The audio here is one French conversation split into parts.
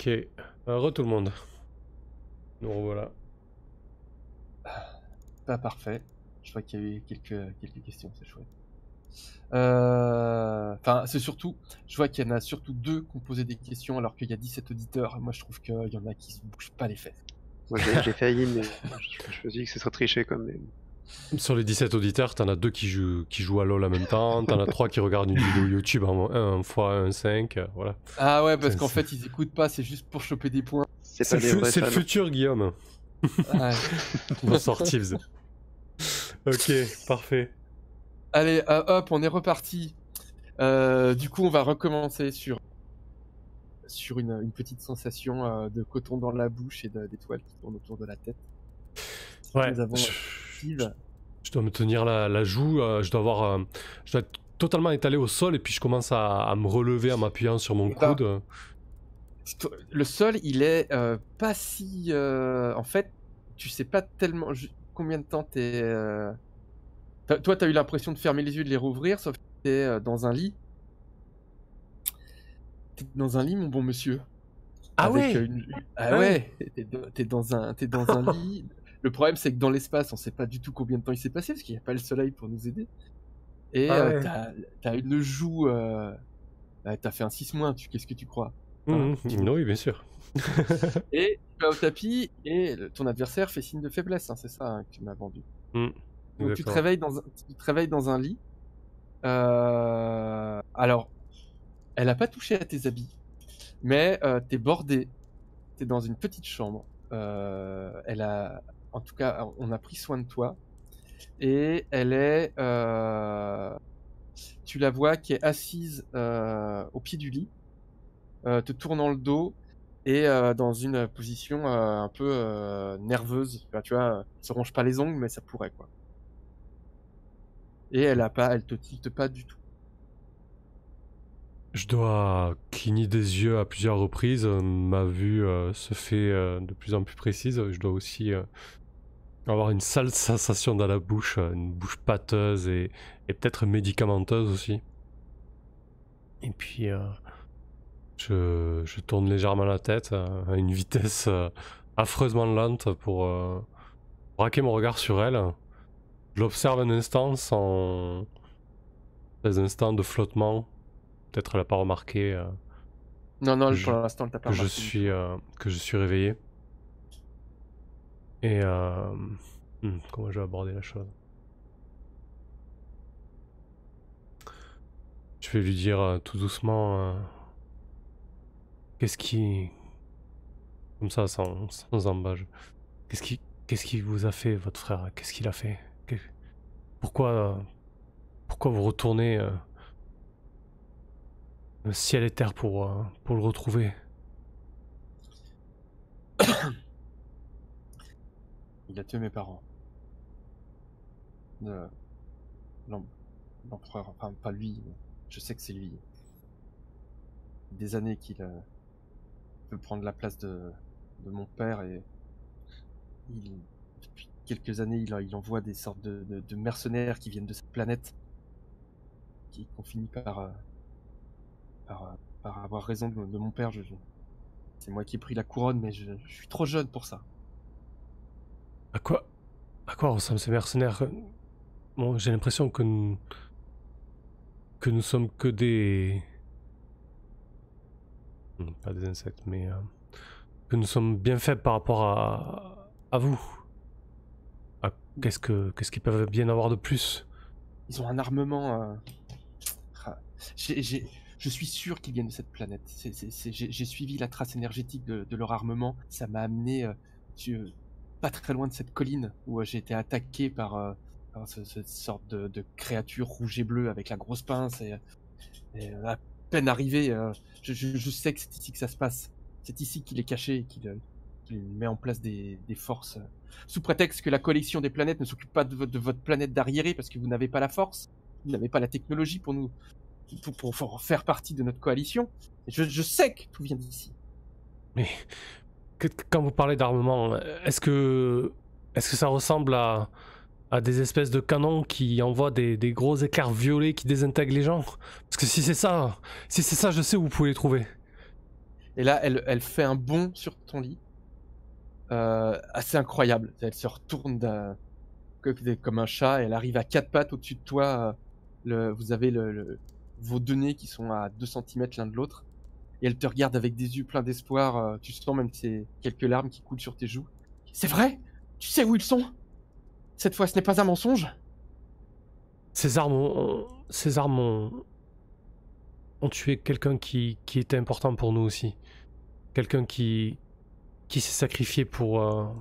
Ok. Re tout le monde. Nous revoilà. Pas parfait. Je vois qu'il y a eu quelques questions, c'est chouette. Enfin, c'est surtout, je vois qu'il y en a surtout 2 qui ont posé des questions alors qu'il y a 17 auditeurs. Moi, je trouve qu'il y en a qui se bougent pas les fesses. Moi j'ai failli, mais je me suis dit que ce serait triché comme même. Sur les 17 auditeurs, t'en as 2 qui jouent à LoL en même temps, t'en as 3 qui regardent une vidéo YouTube en 1 x 1.5, voilà. Ah ouais, parce qu'en fait, ils écoutent pas, c'est juste pour choper des points. C'est pas des vrais le fans. futur, Guillaume. Ouais. Bonsoir, Thieves. Ok, parfait. Allez, hop, on est reparti. Du coup, on va recommencer sur une petite sensation de coton dans la bouche et d'étoiles qui tournent autour de la tête. Ouais. Nous avons Steve. Je dois me tenir la joue, je dois être totalement étalé au sol et puis je commence à me relever en m'appuyant sur mon coude. Le sol, il est pas si... En fait, tu sais pas tellement combien de temps t'es... Toi, t'as eu l'impression de fermer les yeux, de les rouvrir, sauf que t'es dans un lit. T'es dans un lit, mon bon monsieur. Ah avec ouais Ah ouais, t'es dans un lit. Le problème, c'est que dans l'espace, on sait pas du tout combien de temps il s'est passé, parce qu'il n'y a pas le soleil pour nous aider. Et ouais. t'as une joue... t'as fait un 6-, qu'est-ce que tu crois? Oui, bien sûr. Et tu vas au tapis, et ton adversaire fait signe de faiblesse, hein, c'est ça que tu m'as vendu. Donc tu te réveilles dans un lit. Alors, elle a pas touché à tes habits, mais t'es bordé, t'es dans une petite chambre. En tout cas, on a pris soin de toi, et elle est... tu la vois qui est assise au pied du lit, te tournant le dos, et dans une position un peu nerveuse. Enfin, tu vois, elle se ronge pas les ongles, mais ça pourrait, quoi. Et elle te tilte pas du tout. Je dois cligner des yeux à plusieurs reprises. Ma vue se fait de plus en plus précise. Je dois aussi avoir une sale sensation dans la bouche, une bouche pâteuse et peut-être médicamenteuse aussi. Et puis je tourne légèrement la tête à une vitesse affreusement lente pour braquer mon regard sur elle. Je l'observe un instant sans des instants de flottement. Peut-être elle n'a pas remarqué Non, pour l'instant, elle t'a pas remarqué. que je suis réveillé. Et comment je vais aborder la chose? Je vais lui dire tout doucement qu'est-ce qui... Comme ça, sans embâge. Qu'est-ce qui vous a fait, votre frère? Qu'est-ce qu'il a fait? Pourquoi vous retournez ciel et terre pour le retrouver? Il a tué mes parents. L'empereur, enfin pas lui, mais je sais que c'est lui. Des années qu'il veut prendre la place de mon père, et depuis quelques années, il envoie des sortes de mercenaires qui viennent de cette planète, qui ont fini par avoir raison de mon père. C'est moi qui ai pris la couronne, mais je suis trop jeune pour ça. À quoi ressemblent ces mercenaires? Bon, j'ai l'impression que nous sommes que des... pas des insectes, mais que nous sommes bien faibles par rapport à vous. Qu'est-ce qu'ils peuvent bien avoir de plus? Ils ont un armement... Je suis sûr qu'ils viennent de cette planète. J'ai suivi la trace énergétique de leur armement. Ça m'a amené pas très loin de cette colline où j'ai été attaqué par cette sorte de créature rouge et bleue avec la grosse pince. Et à peine arrivé, je sais que c'est ici que ça se passe. C'est ici qu'il est caché et qu'il met en place des forces. Sous prétexte que la collection des planètes ne s'occupe pas de votre planète d'arriéré parce que vous n'avez pas la force. Vous n'avez pas la technologie pour nous... Pour faire partie de notre coalition. Je sais que tout vient d'ici. Mais quand vous parlez d'armement, est-ce que ça ressemble à des espèces de canons qui envoient des gros éclairs violets qui désintègrent les gens? Parce que si c'est ça, je sais où vous pouvez les trouver. Et là, elle fait un bond sur ton lit. Assez incroyable. Elle se retourne comme un chat et elle arrive à 4 pattes au-dessus de toi. Vous avez vos deux nez qui sont à 2 centimètres l'un de l'autre. Et elle te regarde avec des yeux pleins d'espoir. Tu sens même quelques larmes qui coulent sur tes joues. C'est vrai? Tu sais où ils sont? Cette fois, ce n'est pas un mensonge? Ces armes ont tué quelqu'un qui était important pour nous aussi. Quelqu'un qui s'est sacrifié pour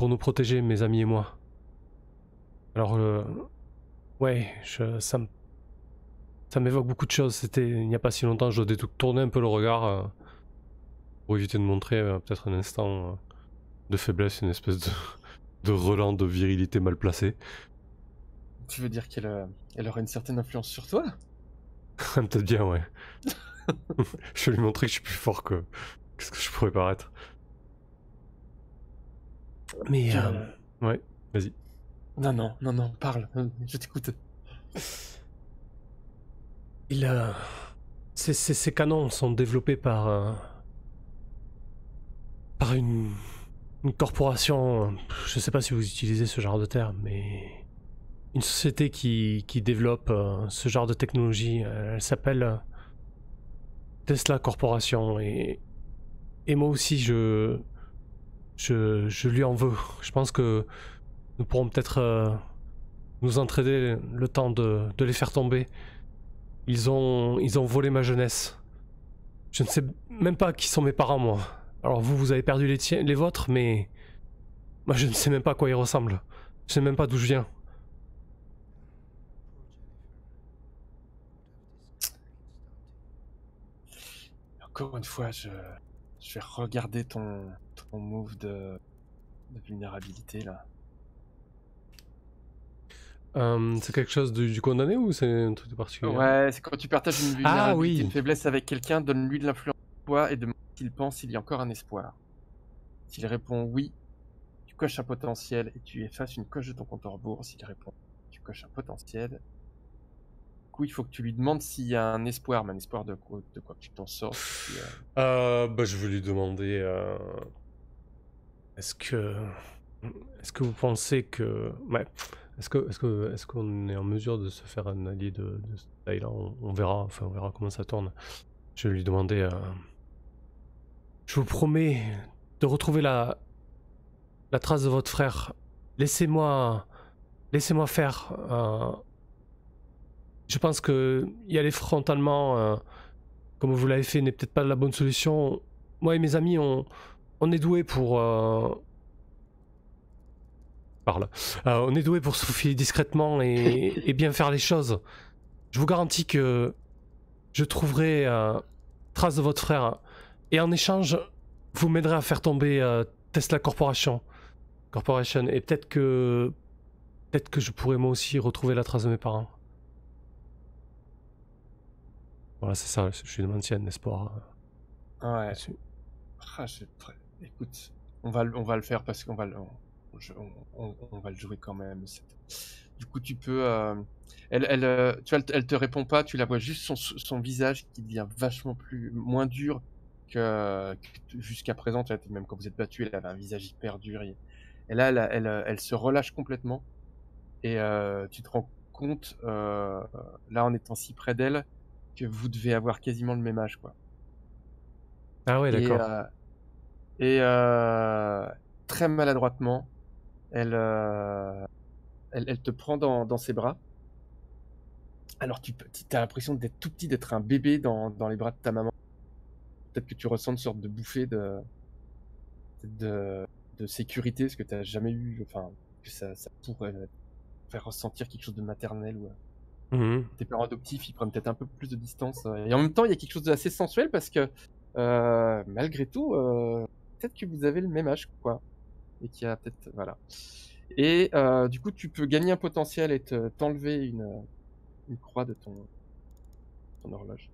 nous protéger, mes amis et moi. Alors, ouais, ça m'évoque beaucoup de choses. C'était il n'y a pas si longtemps, je dois tourner un peu le regard pour éviter de montrer peut-être un instant de faiblesse, une espèce de relent de virilité mal placé. Tu veux dire qu'elle aurait une certaine influence sur toi? Peut-être bien, ouais. Je vais lui montrer que je suis plus fort que ce que je pourrais paraître. Mais, ouais, vas-y. Non, parle, je t'écoute. Ces canons sont développés par une corporation, je sais pas si vous utilisez ce genre de terme, mais une société qui développe ce genre de technologie. Elle s'appelle Tesla Corporation et moi aussi je lui en veux. Je pense que nous pourrons peut-être nous entraider le temps de les faire tomber. Ils ont volé ma jeunesse. Je ne sais même pas qui sont mes parents, moi. Alors vous avez perdu les vôtres, mais moi je ne sais même pas à quoi ils ressemblent. Je sais même pas d'où je viens. Encore une fois, je vais regarder ton move de vulnérabilité là. C'est quelque chose du condamné ou c'est un truc de particulier? Ouais, c'est quand tu partages une vulnérabilité, Ah oui. une faiblesse avec quelqu'un, donne-lui de l'influence sur toi et demande s'il pense qu'il y a encore un espoir. S'il répond oui, tu coches un potentiel et tu effaces une coche de ton compte à rebours. S'il répond tu coches un potentiel. Du coup, il faut que tu lui demandes s'il y a un espoir, mais un espoir de quoi que tu t'en sors. Bah, je vais lui demander. Est-ce que vous pensez que. Ouais. Est-ce qu'on est en mesure de se faire un allié de cette taille-là? On verra. Enfin, on verra comment ça tourne. Je vais lui demander. Je vous promets de retrouver la trace de votre frère. Laissez-moi faire. Je pense que y aller frontalement, comme vous l'avez fait, n'est peut-être pas la bonne solution. Moi et mes amis, on est doués pour... on est doués pour se faufiler discrètement et bien faire les choses. Je vous garantis que je trouverai trace de votre frère. Et en échange, vous m'aiderez à faire tomber Tesla Corporation. Et peut-être que je pourrais moi aussi retrouver la trace de mes parents. Voilà, c'est ça, je suis une ancienne espoir. Ouais. Écoute, on va le faire parce qu'on va on va le jouer quand même. Du coup, tu peux. Elle te répond pas. Tu la vois juste son visage qui devient vachement moins dur que jusqu'à présent. Même quand vous êtes battu, elle avait un visage hyper dur. Et là, elle se relâche complètement. Et tu te rends compte, là en étant si près d'elle, que vous devez avoir quasiment le même âge, quoi. Ah ouais, d'accord. Et très maladroitement, elle te prend dans ses bras. Alors tu as l'impression d'être tout petit, d'être un bébé dans les bras de ta maman. Peut-être que tu ressens une sorte de bouffée de sécurité, parce que tu n'as jamais eu, enfin, que ça pourrait faire ressentir quelque chose de maternel. Tes parents adoptifs, ils prennent peut-être un peu plus de distance. Et en même temps, il y a quelque chose d'assez sensuel parce que malgré tout, peut-être que vous avez le même âge, quoi. Et qu'il y a peut-être, voilà. Et du coup, tu peux gagner un potentiel et t'enlever une croix de ton horloge.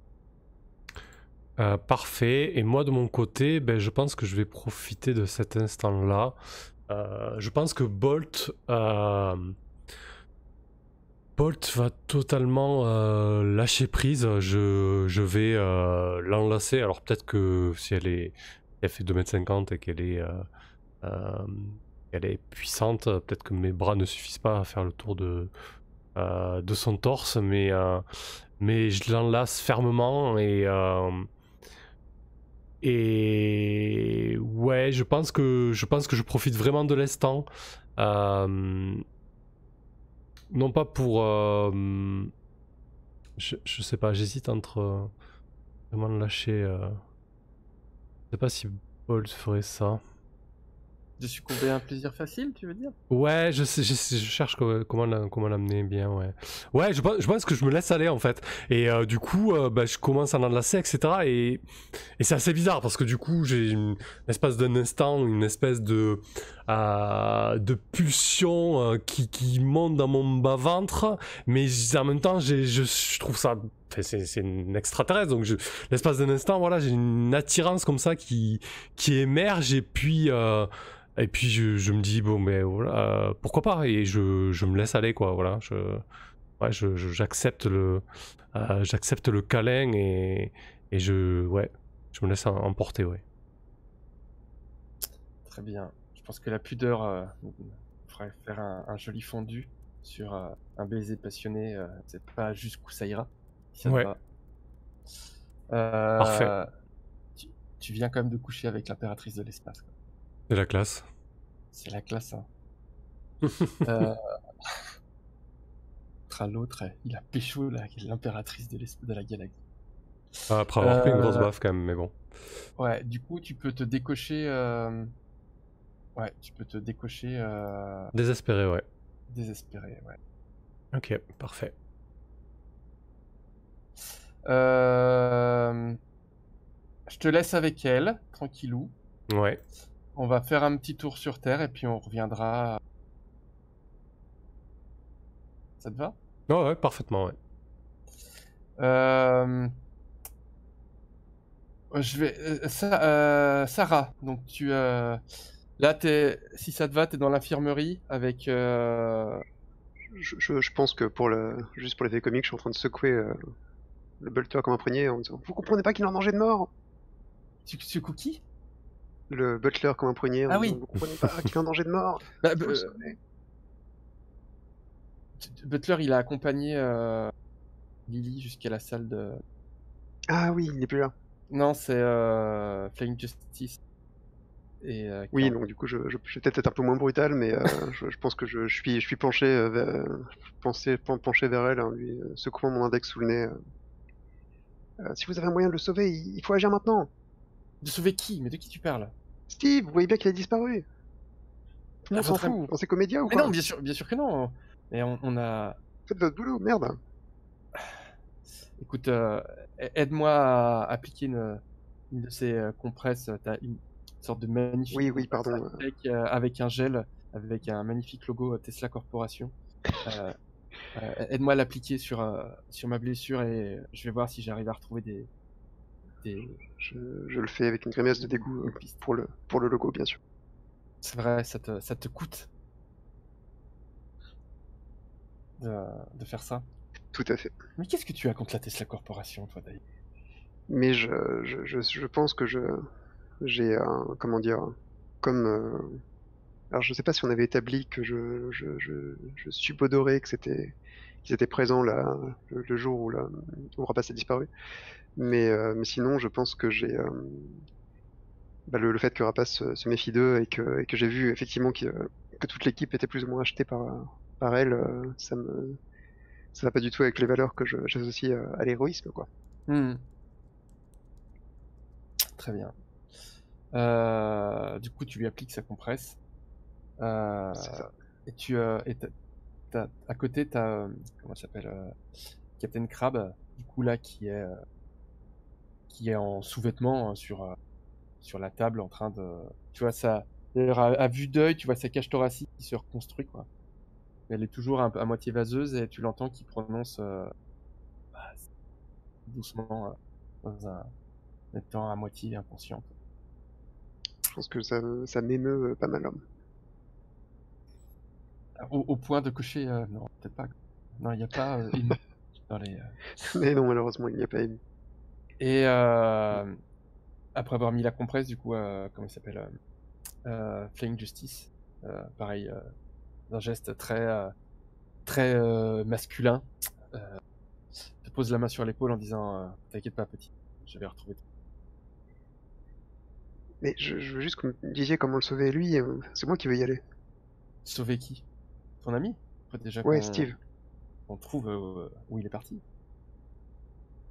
Parfait. Et moi, de mon côté, ben, je pense que je vais profiter de cet instant-là. Je pense que Bolt Bolt va totalement lâcher prise. Je vais l'enlacer. Alors peut-être que si elle fait 2,50 m et euh, qu'elle est puissante, peut-être que mes bras ne suffisent pas à faire le tour de son torse, mais je l'enlace fermement et ouais, je pense que je profite vraiment de l'instant. Non pas pour... je sais pas, j'hésite entre vraiment le lâcher. Je sais pas si Bolt ferait ça. De succomber à un plaisir facile, tu veux dire? Ouais, je cherche comment l'amener bien, ouais. Ouais, je pense que je me laisse aller en fait. Et du coup, bah, je commence à l'enlacer, etc. Et c'est assez bizarre parce que du coup, j'ai l'espace d'un instant, une espèce de pulsion qui monte dans mon bas-ventre. Mais en même temps, je trouve ça. C'est une extraterrestre, donc l'espace d'un instant, voilà, j'ai une attirance comme ça qui émerge et puis. Et puis je me dis bon mais voilà pourquoi pas et je me laisse aller quoi voilà j'accepte le câlin et je me laisse emporter ouais. Très bien. Je pense que la pudeur ferait faire un joli fondu sur un baiser passionné. C'est pas jusqu'où ça ira. Si ça te Ouais. va. Parfait. Tu viens quand même de coucher avec l'impératrice de l'espace. C'est la classe. C'est la classe, hein. L'autre, il a pécho l'impératrice de la galaxie. Après avoir pris une grosse baffe quand même, mais bon. Ouais, du coup, tu peux te décocher. Ouais, tu peux te décocher. Désespéré, ouais. Désespéré, ouais. Ok, parfait. Je te laisse avec elle, tranquillou. Ouais. On va faire un petit tour sur Terre et puis on reviendra. Ça te va? Oh, ouais, parfaitement, ouais. Je vais. Sarah, donc tu. Là, si ça te va, t'es dans l'infirmerie avec. Je pense que juste pour l'effet comique, je suis en train de secouer le Bolter comme un poignet en disant: Vous comprenez pas qu'il est en danger de mort? Tu cookie? Le Butler comme un poignet en Ah disant: oui. Vous comprenez pas qu'il est en danger de mort? Bah, Faut le sauver. Butler, il a accompagné Lily jusqu'à la salle de. Ah oui, il n'est plus là. Non, c'est Flying Justice. Et, Oui, donc du coup, je vais peut-être être un peu moins brutal, mais je pense que je suis penché, penché vers elle, hein, lui secouant mon index sous le nez. Si vous avez un moyen de le sauver, il faut agir maintenant. De sauver qui? Mais de qui tu parles? Steve, vous voyez bien qu'il a disparu. Tout le monde s'en fout, vous pensez qu'aux médias ou Mais quoi? non, bien sûr que non. Mais on a. Faites votre boulot, merde. Écoute, aide-moi à appliquer une de ces compresses. T'as une sorte de magnifique Oui, pardon. avec un gel, avec un magnifique logo Tesla Corporation. Aide-moi à l'appliquer sur ma blessure et je vais voir si j'arrive à retrouver des... Je le fais avec une grimace de dégoût pour le logo, bien sûr. C'est vrai, ça te coûte de faire ça. Tout à fait. Mais qu'est-ce que tu as contre la Tesla Corporation, toi, d'ailleurs? Mais je pense que j'ai un... Comment dire... Comme... alors je sais pas si on avait établi que je subodorais qu'ils étaient présents là, le jour où Rapace a disparu. Mais sinon, je pense que j'ai... le fait que Rapace se méfie d'eux et que j'ai vu effectivement que toute l'équipe était plus ou moins achetée par elle, ça va pas du tout avec les valeurs que j'associe à l'héroïsme, quoi. Très bien. Du coup, tu lui appliques sa compresse. C'est ça. Et à côté, t'as comment ça s'appelle, Captain Crab, du coup là qui est en sous-vêtements sur la table en train de, tu vois ça, d'ailleurs à vue d'œil, tu vois sa cage thoracique qui se reconstruit quoi. Elle est toujours à moitié vaseuse et tu l'entends qui prononce doucement dans un étant à moitié inconscient. Je pense que ça m'émeut pas mal. Au point de cocher, non, peut-être pas. Non, il n'y a pas Emu dans les. Mais non, malheureusement, il n'y a pas ému. Et après avoir mis la compresse, du coup, comment il s'appelle Flying Justice, pareil, d'un geste très masculin, te pose la main sur l'épaule en disant t'inquiète pas, petit, je vais retrouver. Mais je veux juste que vous me disiez comment le sauver lui, c'est moi qui veux y aller. Sauver qui? Ton ami? Faut déjà Ouais, Steve. qu'on trouve où il est parti.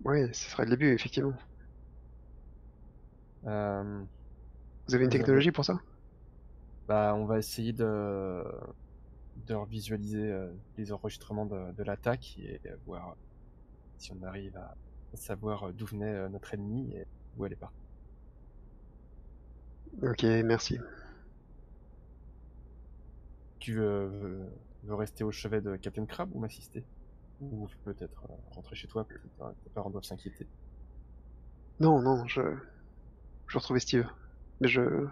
Ouais, ce serait le début, effectivement. Euh, Vous avez une technologie pour ça? Bah, on va essayer de revisualiser les enregistrements de l'attaque et voir si on arrive à savoir d'où venait notre ennemi et où elle est partie. Ok, merci. Tu veux rester au chevet de Captain Crab ou m'assister? Ou peut-être rentrer chez toi, peut-être tes parents doivent s'inquiéter. Non, non, je veux retrouver Steve. Mais je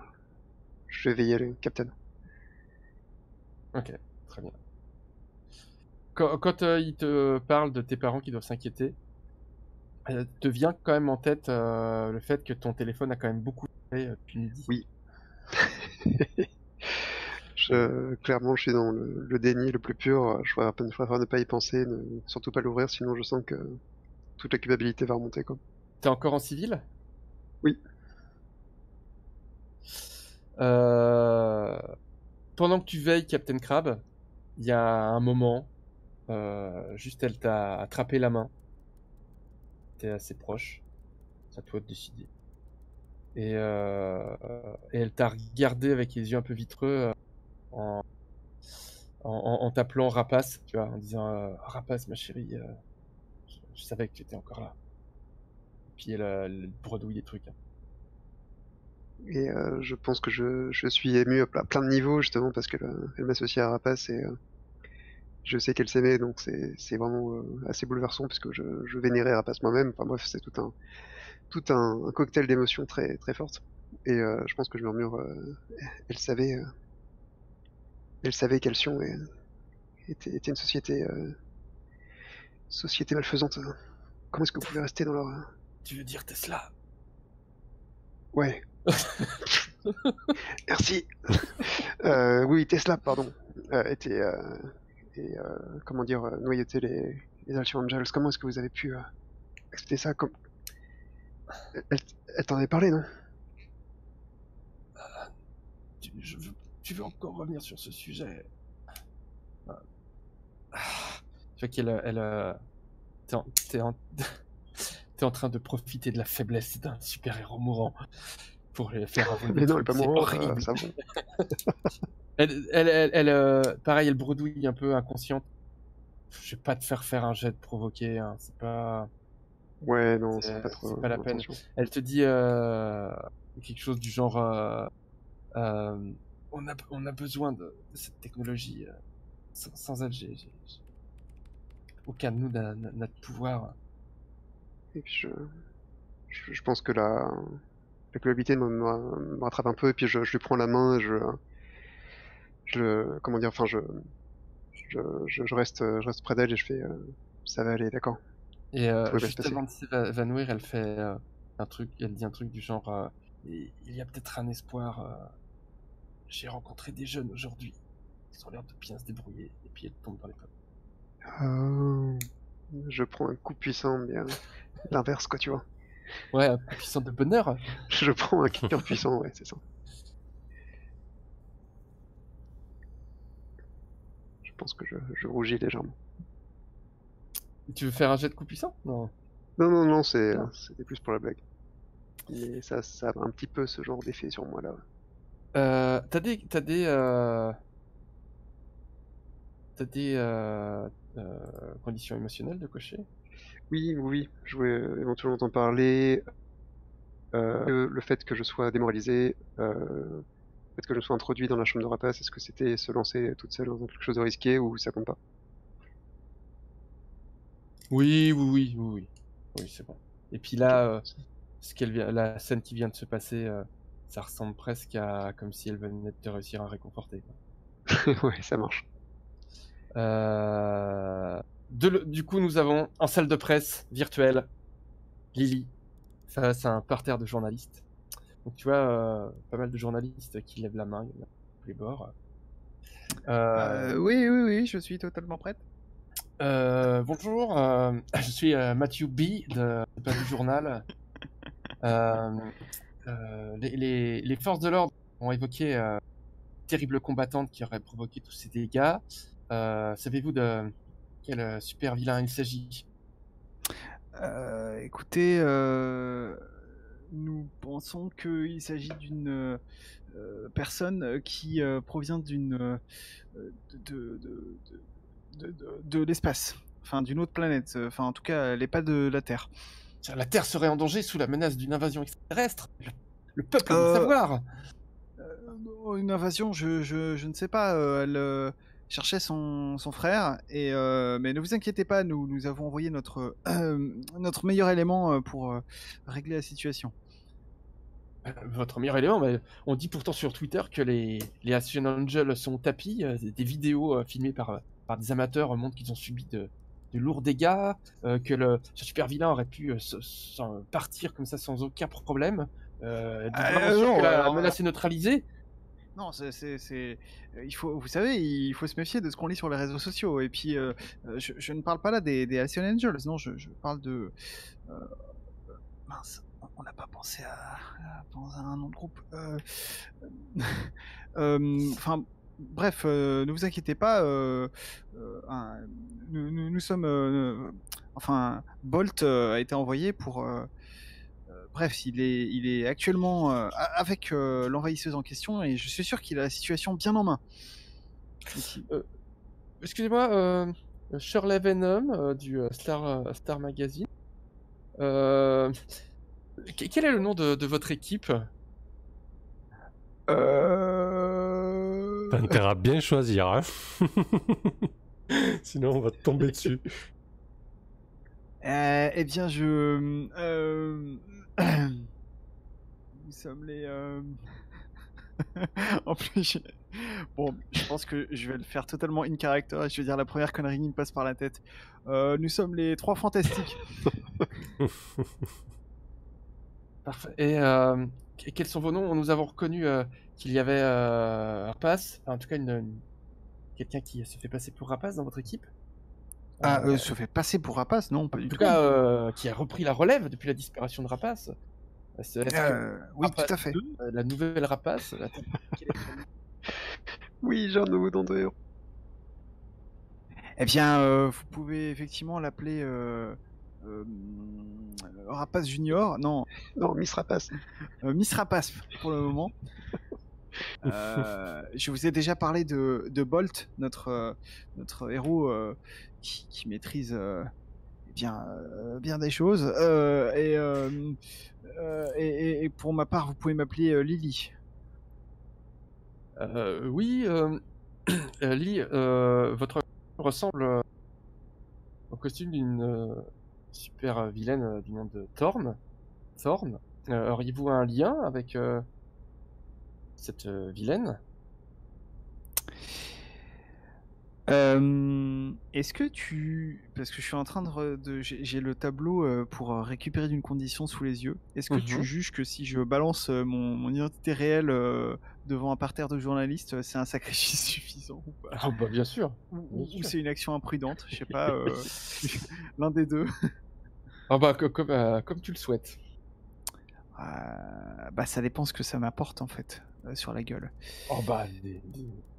vais y aller, Captain. Ok, très bien. Quand il te parle de tes parents qui doivent s'inquiéter, te vient quand même en tête le fait que ton téléphone a quand même beaucoup sonné depuis midi. Oui. Clairement, je suis dans le déni le plus pur. Je préfère ne pas y penser, surtout pas l'ouvrir, sinon je sens que toute la culpabilité va remonter, quoi. T'es encore en civil? Oui. Pendant que tu veilles, Captain Crab, il y a un moment, juste elle t'a attrapé la main. T'es assez proche. C'est à toi de décider. Et elle t'a regardé avec les yeux un peu vitreux en t'appelant Rapace, tu vois, en disant Rapace, ma chérie, je savais que tu étais encore là. Et puis elle bredouille des trucs. Et je pense que je suis ému à plein de niveaux, justement, parce qu'elle elle m'associe à Rapace et je sais qu'elle s'aimait, donc c'est vraiment assez bouleversant, parce que je vénérais Rapace moi-même. Enfin bref, c'est tout un cocktail d'émotions très, très fortes. Et je pense que je murmure, elle savait, qu'Alcyon était une société malfaisante. Comment est-ce que vous pouvez rester dans leur... Tu veux dire Tesla? Ouais. Merci. Oui, Tesla, pardon, était comment dire, noyauter les Alcyon Angels. Comment est-ce que vous avez pu accepter ça comme... Elle t'en avait parlé, non? Tu veux encore revenir sur ce sujet? Tu vois qu'elle t'es en train de profiter de la faiblesse d'un super-héros mourant pour les faire avouer des Mais non, elle est trucs. pas C'est mourante, horrible. ça bon. Pareil, elle bredouille un peu inconsciente. Je vais pas te faire un jet de provoquer, hein. C'est pas Ouais, non, c'est pas trop la peine. attention. Elle te dit quelque chose du genre on a besoin de cette technologie. Sans elle, aucun de nous n'a de pouvoir. Et puis je pense que la culpabilité me rattrape un peu, et puis je lui prends la main, et comment dire, enfin je reste près d'elle, et je fais ça va aller, d'accord. Et Tout va bien se juste passer. avant de s'évanouir, elle fait un truc, elle dit un truc du genre il y a peut-être un espoir. J'ai rencontré des jeunes aujourd'hui. Ils ont l'air de bien se débrouiller. Et puis elle tombe dans les pommes. Je prends un coup puissant, mais l'inverse, quoi, tu vois. Ouais, un coup puissant de bonheur. Je prends un kicker puissant, ouais, c'est ça. Je pense que je rougis légèrement. Et tu veux faire un jet de coup puissant? Non. Non, c'était plus pour la blague. Mais ça a un petit peu ce genre d'effet sur moi, là. T'as des conditions émotionnelles de cocher? Oui, je voulais éventuellement t'en parler. Le fait que je sois démoralisé, le fait que je sois introduit dans la chambre de Rapace, est-ce que c'était se lancer toute seule dans quelque chose de risqué, ou ça compte pas? Oui, c'est bon. Et puis là, la scène qui vient de se passer, ça ressemble presque à comme si elle venait de te réussir à réconforter, quoi. Ouais, ça marche. Du coup, nous avons en salle de presse virtuelle Lily face à un parterre de journalistes. Donc tu vois, pas mal de journalistes qui lèvent la main, il y en a à tous les bords. Oui, je suis totalement prête. Bonjour, je suis Matthew B de Pas du Journal. Les forces de l'ordre ont évoqué une terrible combattante qui aurait provoqué tous ces dégâts. Savez-vous de quel super vilain il s'agit? Écoutez, nous pensons qu'il s'agit d'une personne qui provient de, de, de, de l'espace, enfin d'une autre planète. Enfin, en tout cas, elle n'est pas de la Terre. La Terre serait en danger sous la menace d'une invasion extraterrestre. Le peuple doit savoir. Une invasion, je ne sais pas. Elle cherchait son frère, mais ne vous inquiétez pas, nous avons envoyé notre meilleur élément pour régler la situation. Votre meilleur élément, mais on dit pourtant sur Twitter que les Ashen Angels sont au tapis. Des vidéos filmées par des amateurs montrent qu'ils ont subi de lourds dégâts, que ce super vilain aurait pu partir comme ça sans aucun problème. Non, que la alors, menace est neutralisée. Non, vous savez, il faut se méfier de ce qu'on lit sur les réseaux sociaux. Et puis, je ne parle pas là des Ashen Angels, non, je parle de... mince, on n'a pas pensé à un nom de groupe. Enfin, bref, ne vous inquiétez pas, nous sommes... enfin, Bolt a été envoyé pour... bref, il est actuellement avec l'envahisseuse en question et je suis sûr qu'il a la situation bien en main. Excusez-moi, Shirley Venom du Star Magazine. Quel est le nom de votre équipe? T'as intérêt à bien choisir, hein. Sinon on va te tomber dessus. Eh bien, nous sommes les... En plus, bon, je pense que je vais le faire totalement in character et je vais dire la première connerie qui me passe par la tête. Nous sommes les 3 fantastiques. Parfait. Et quels sont vos noms? Nous avons reconnu qu'il y avait Rapace, enfin, en tout cas quelqu'un qui se fait passer pour Rapace dans votre équipe. Se fait passer pour Rapace? Non, pas du tout. En tout cas, qui a repris la relève depuis la disparition de Rapace. Oui, tout à fait. La nouvelle Rapace. Oui, Jean-Nous dans deux héros. Eh bien, vous pouvez effectivement l'appeler Rapace Junior. Non, Miss Rapace. Miss Rapace pour le moment. Je vous ai déjà parlé de Bolt, notre héros qui maîtrise bien des choses. Et pour ma part, vous pouvez m'appeler Lily. Oui, Lily, votre ressemble au costume d'une super vilaine du nom de Thorn. Auriez-vous un lien avec cette vilaine? Est-ce que parce que je suis en train j'ai le tableau pour récupérer d'une condition sous les yeux. Est-ce que tu juges que si je balance mon identité réelle devant un parterre de journalistes, c'est un sacrifice suffisant ou pas? Ah bah bien sûr. Ou c'est une action imprudente, je sais pas, l'un des deux. Ah bah comme tu le souhaites. Bah ça dépend ce que ça m'apporte en fait sur la gueule. Oh bah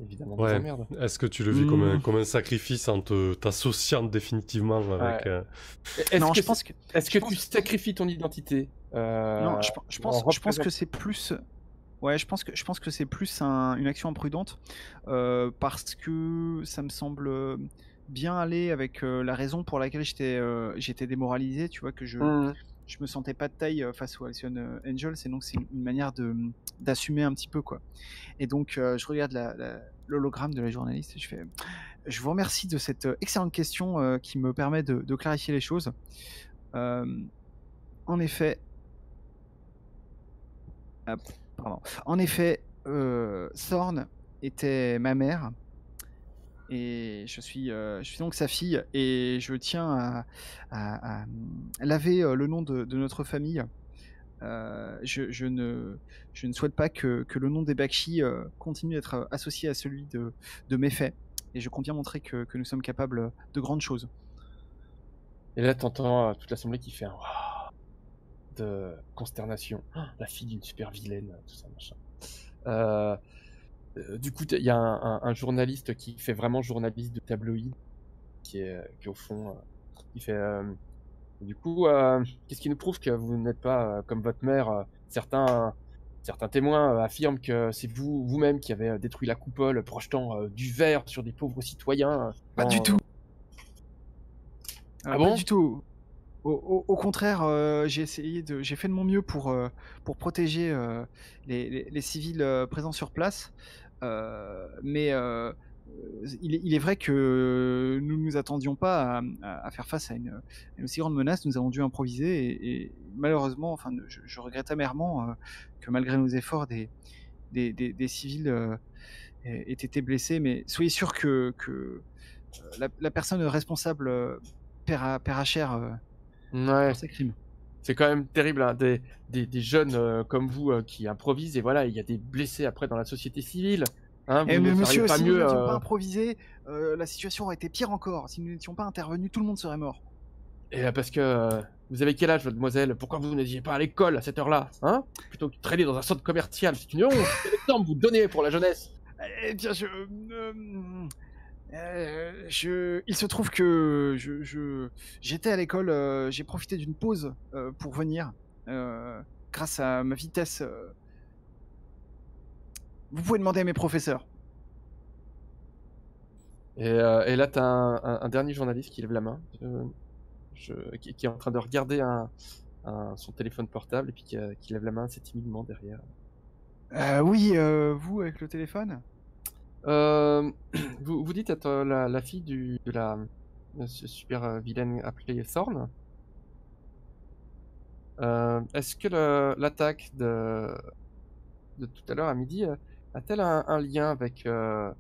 évidemment Ouais. des emmerdes. Est-ce que tu le vis comme un sacrifice en t'associant définitivement avec... Non, je pense que... Est-ce que tu sacrifies ton identité Non, je pense que c'est plus... Ouais, je pense que c'est plus une action imprudente parce que ça me semble bien aller avec la raison pour laquelle j'étais démoralisé, tu vois, que je me sentais pas de taille face aux Ashen Angels, et donc c'est une manière d'assumer un petit peu, quoi. Et donc je regarde l'hologramme de la journaliste et je fais: je vous remercie de cette excellente question qui me permet de clarifier les choses. En effet, Thorn était ma mère Et je suis donc sa fille et je tiens à laver le nom de notre famille. Je ne souhaite pas que le nom des Bakshi continue d'être associé à celui de méfaits. Et je compte bien montrer que nous sommes capables de grandes choses. Et là, t'entends toute l'assemblée qui fait un de consternation. La fille d'une super vilaine, tout ça, machin. Du coup, il y a un journaliste qui fait vraiment journaliste de tabloïd, qui est au fond, qui fait... du coup, qu'est-ce qui nous prouve que vous n'êtes pas comme votre mère certains témoins affirment que c'est vous-même qui avez détruit la coupole, projetant du verre sur des pauvres citoyens. Pas du tout. Ah bon ? Pas du tout. Au contraire, j'ai fait de mon mieux pour protéger les civils présents sur place. Mais il est vrai que nous ne nous attendions pas à faire face à une aussi grande menace. Nous avons dû improviser et malheureusement, enfin, je regrette amèrement que malgré nos efforts, des civils aient été blessés. Mais soyez sûr que la personne responsable paiera cher Ouais. pour ses crimes. C'est quand même terrible, hein, des jeunes comme vous qui improvisent, et voilà, il y a des blessés après dans la société civile. Hein, Mais vous ne feriez monsieur, pas si nous mieux. n'étions pas improvisés, la situation aurait été pire encore. Si nous n'étions pas intervenus, tout le monde serait mort. Et parce que vous avez quel âge, mademoiselle? Pourquoi vous n'étiez pas à l'école à cette heure-là, hein? Plutôt que de traîner dans un centre commercial, c'est une honte. Quel exemple vous donnez pour la jeunesse? Eh bien, il se trouve que j'étais à l'école, j'ai profité d'une pause pour venir, grâce à ma vitesse. Vous pouvez demander à mes professeurs. Et là, t'as un dernier journaliste qui lève la main, qui est en train de regarder son téléphone portable, et puis qui lève la main assez timidement derrière. Oui, vous avec le téléphone? Vous dites être la fille de la super vilaine appelée Thorn. Est-ce que l'attaque de tout à l'heure à midi a-t-elle un lien avec, a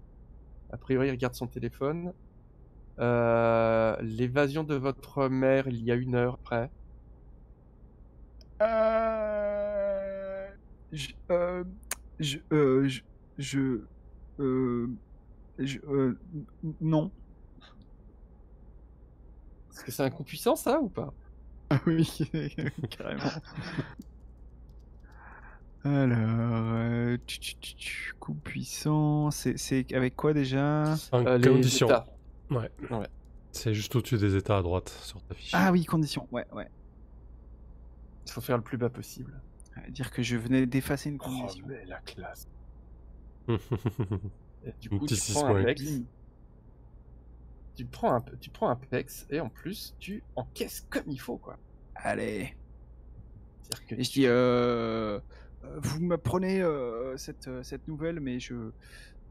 priori il regarde son téléphone, l'évasion de votre mère il y a 1 heure après? Non. Est-ce que c'est un coup puissant, ça, ou pas? Ah oui, carrément. Alors, coup puissant, c'est avec quoi déjà? En Les condition. états. Ouais. Ouais. C'est juste au-dessus des états à droite sur ta fiche. Ah oui, condition, ouais. Il faut faire le plus bas possible. Dire que je venais d'effacer une Oh, condition. mais la classe. Un Et du coup, petit tu 6 prends un points. pex. Tu prends un pex, et en plus, tu encaisses comme il faut, quoi. Allez. C'est-à-dire que Et je dis, vous m'apprenez cette nouvelle, mais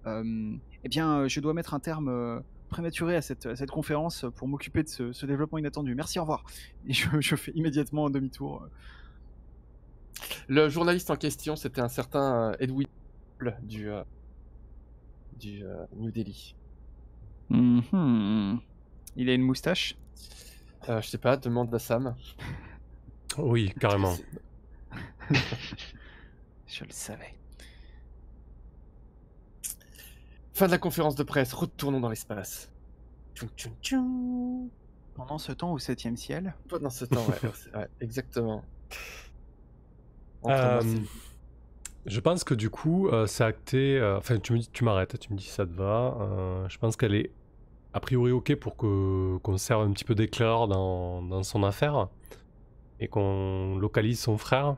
eh bien, je dois mettre un terme prématuré à cette conférence pour m'occuper de ce développement inattendu. Merci, au revoir. Et je fais immédiatement un demi-tour. le journaliste en question, c'était un certain Edwin du New Delhi. Il a une moustache? Je sais pas, demande à Sam. Oui, carrément. Je le savais. Fin de la conférence de presse, retournons dans l'espace. Tchoum, tchoum, tchoum. Pendant ce temps au 7e ciel? Pendant ce temps, ouais, exactement. Je pense que du coup, c'est acté. Enfin, tu m'arrêtes, tu me dis si ça te va. Je pense qu'elle est a priori ok pour qu'on serve un petit peu d'éclaireur dans son affaire et qu'on localise son frère.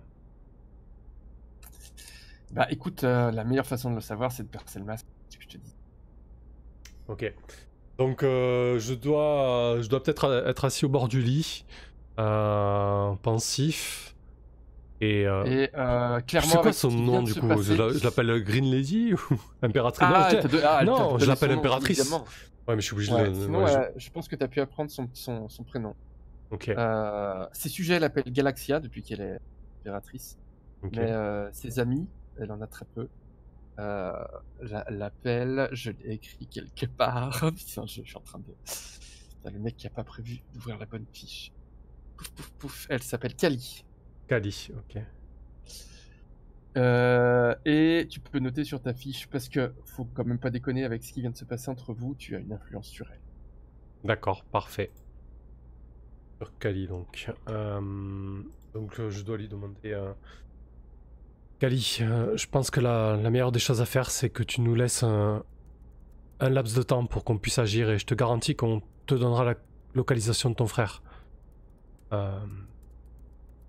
Bah écoute, la meilleure façon de le savoir, c'est de percer le masque, c'est ce que je te dis. Ok. Donc je dois peut-être être assis au bord du lit, pensif. Et clairement, c'est quoi son nom du coup? Je l'appelle Green Lady ou Impératrice? Non, je l'appelle Impératrice. Ouais, mais je suis obligé de. Sinon, je pense que tu as pu apprendre son prénom. Ok. Ses sujets, elle appelle Galaxia depuis qu'elle est impératrice. Okay. Mais ses amis, elle en a très peu. l'appel, je l'ai écrit quelque part. Putain, je suis en train de... Putain, le mec qui a pas prévu d'ouvrir la bonne fiche. Pouf, pouf, pouf. Elle s'appelle Kali. Kali, ok. Et tu peux noter sur ta fiche, parce que faut quand même pas déconner avec ce qui vient de se passer entre vous, tu as une influence sur elle. D'accord, parfait. Sur Kali, donc. Donc je dois lui demander... Kali, je pense que la meilleure des choses à faire, c'est que tu nous laisses un laps de temps pour qu'on puisse agir, et je te garantis qu'on te donnera la localisation de ton frère.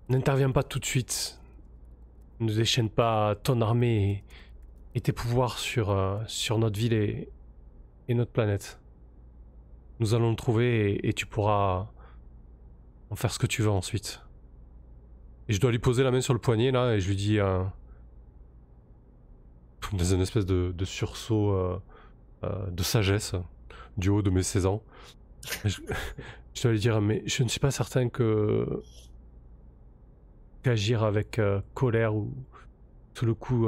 N'interviens pas tout de suite. Ne déchaîne pas ton armée et tes pouvoirs sur notre ville et notre planète. Nous allons le trouver et tu pourras en faire ce que tu veux ensuite. Et je dois lui poser la main sur le poignet là et je lui dis dans une espèce de sursaut de sagesse du haut de mes 16 ans. Je dois lui dire, mais je ne suis pas certain qu'agir avec colère ou sous le coup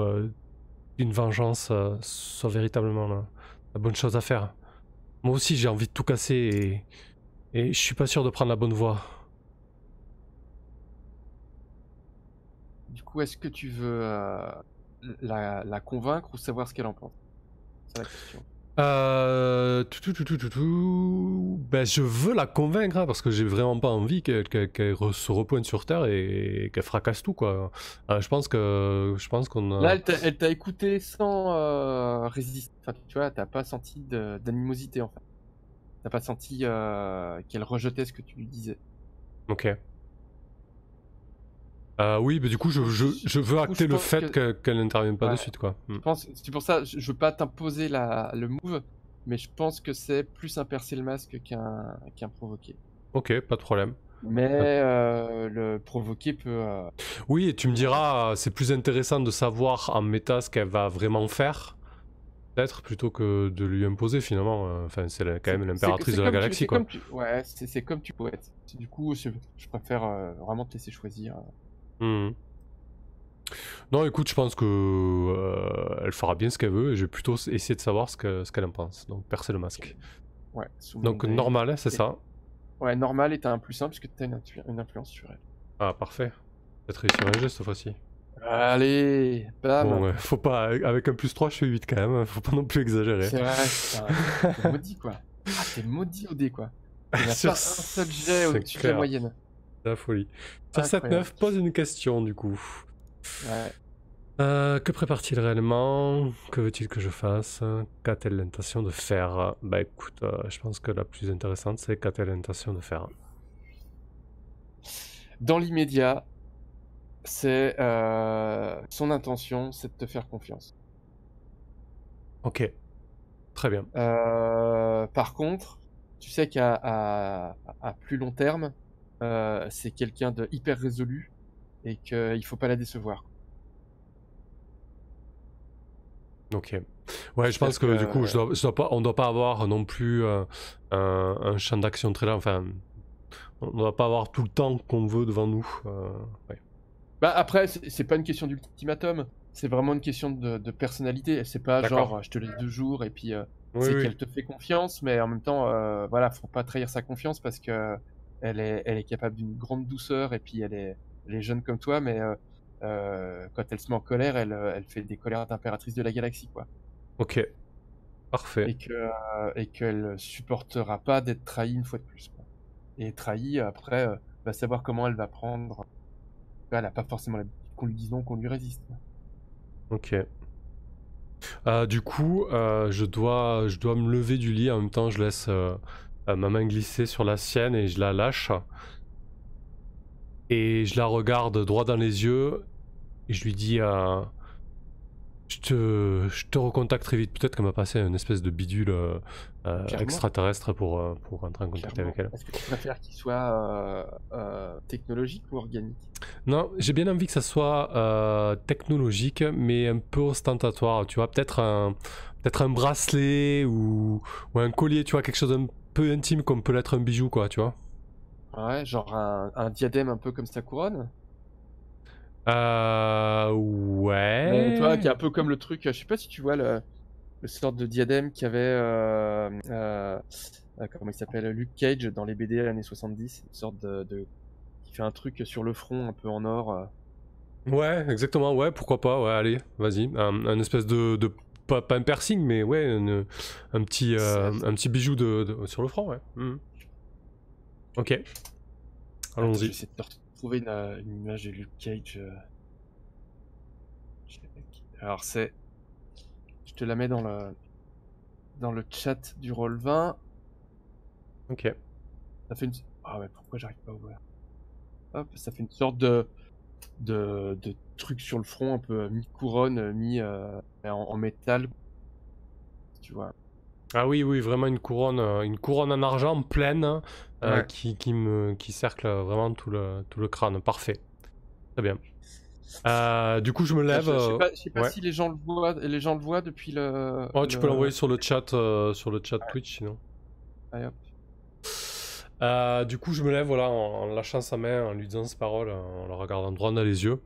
d'une vengeance soit véritablement la bonne chose à faire. Moi aussi j'ai envie de tout casser et je suis pas sûr de prendre la bonne voie. Du coup, est-ce que tu veux la convaincre ou savoir ce qu'elle en pense? C'est la question. Ben, je veux la convaincre hein, parce que j'ai vraiment pas envie qu'elle se repointe sur terre et qu'elle fracasse tout quoi. Je pense qu'on a... Là, elle t'a écouté sans résister. Enfin, tu vois, t'as pas senti d'animosité en fait. T'as pas senti qu'elle rejetait ce que tu lui disais. Ok. Oui, mais du coup, je veux acter le fait qu'elle n'intervienne pas de suite, quoi. C'est pour ça, je veux pas t'imposer le move, mais je pense que c'est plus un percer le masque qu'un provoquer. Ok, pas de problème. Mais le provoquer peut... Oui, et tu me diras, c'est plus intéressant de savoir en méta ce qu'elle va vraiment faire, peut-être, plutôt que de lui imposer, finalement. Enfin, c'est quand même l'impératrice de la galaxie, quoi. Ouais, c'est comme tu poètes. Du coup, je préfère vraiment te laisser choisir. Non, écoute, je pense que elle fera bien ce qu'elle veut et je vais plutôt essayer de savoir ce qu'elle en pense. Donc, percer le masque. Ouais. Donc, normal, c'est ça. Ouais, normal et t'as un +1 puisque t'as une influence sur elle. Ah, parfait. Peut-être réussir un geste cette fois-ci. Allez, bam. Bon, ouais, faut pas. Avec un +3, je fais 8 quand même. Faut pas non plus exagérer. C'est vrai, t'es maudit quoi. Ah, t'es maudit au dé quoi. Il n'y a pas un seul jet au-dessus de la moyenne. La folie. Sur 7-9, pose une question du coup. Ouais. Que prépare-t-il réellement? Que veut-il que je fasse? Qu'a-t-elle l'intention de faire? Bah écoute, je pense que la plus intéressante c'est qu'a-t-elle l'intention de faire? Dans l'immédiat, c'est son intention, c'est de te faire confiance. Ok, très bien. Par contre, tu sais qu'à plus long terme, c'est quelqu'un de hyper résolu et qu'il faut pas la décevoir. Ok. Ouais, je pense que du coup, on doit pas avoir non plus un champ d'action très large. Enfin, on doit pas avoir tout le temps qu'on veut devant nous. Ouais. Bah après, c'est pas une question d'ultimatum. C'est vraiment une question de personnalité. C'est pas genre, je te laisse 2 jours et puis c'est qu'elle te fait confiance, mais en même temps, voilà, faut pas trahir sa confiance parce que elle est capable d'une grande douceur et puis elle est jeune comme toi, mais quand elle se met en colère, elle fait des colères d'impératrice de la galaxie, quoi. Ok, parfait. Et qu'elle supportera pas d'être trahie une fois de plus, quoi. Et trahie, après, va savoir comment elle va prendre. Elle a pas forcément l'habitude qu'on lui dise non, qu'on lui résiste. Ok. Du coup, je dois me lever du lit. En même temps, je laisse ma main glisser sur la sienne et je la lâche. Et je la regarde droit dans les yeux. Et je lui dis je te recontacte très vite. Peut-être qu'elle m'a passé une espèce de bidule extraterrestre pour entrer en contact avec elle. Est-ce que tu préfères qu'il soit technologique ou organique? Non, j'ai bien envie que ça soit technologique, mais un peu ostentatoire. Tu vois, peut-être un bracelet ou un collier, tu vois, quelque chose d'un peu intime comme peut l'être un bijou, quoi, tu vois. Ouais, genre un diadème un peu comme sa couronne? Ouais. Tu vois, qui est un peu comme le truc, je sais pas si tu vois le sorte de diadème qu'il y avait, comment il s'appelle, Luke Cage dans les BD années 70, une sorte qui fait un truc sur le front un peu en or. Ouais, exactement, ouais, pourquoi pas, ouais, allez, vas-y. Un espèce de pas un piercing, mais ouais, un petit bijou sur le front, ouais. Ok, Attends, allons-y. j'essaie de te retrouver une image de Luke Cage. Alors je te la mets dans le chat du Roll20. Ok. Ça fait une... Ah ouais, pourquoi j'arrive pas à ouvrir? Hop, ça fait une sorte de truc sur le front, un peu mi-couronne, en métal. Tu vois. Ah oui, oui, vraiment une couronne en argent pleine Ouais. qui cercle vraiment tout le crâne. Parfait. Très bien. Du coup, je me lève. Je sais pas ouais. si les gens le voient depuis le. Oh, tu peux l'envoyer sur le chat Twitch sinon. Allez, hop. Du coup, je me lève voilà, en lâchant sa main, en lui disant ces paroles, en le regardant droit dans les yeux.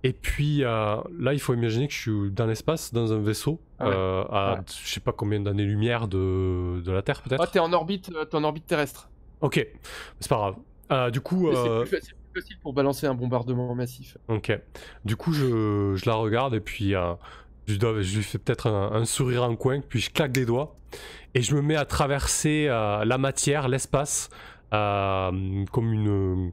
Et puis là, il faut imaginer que je suis dans l'espace, dans un vaisseau, à je sais pas combien d'années-lumière de la Terre peut-être. Ah, t'es en orbite terrestre. Ok, c'est pas grave. Du coup. C'est plus facile pour balancer un bombardement massif. Ok. Du coup, je la regarde et puis je lui fais peut-être un sourire en coin, puis je claque des doigts et je me mets à traverser la matière, l'espace, comme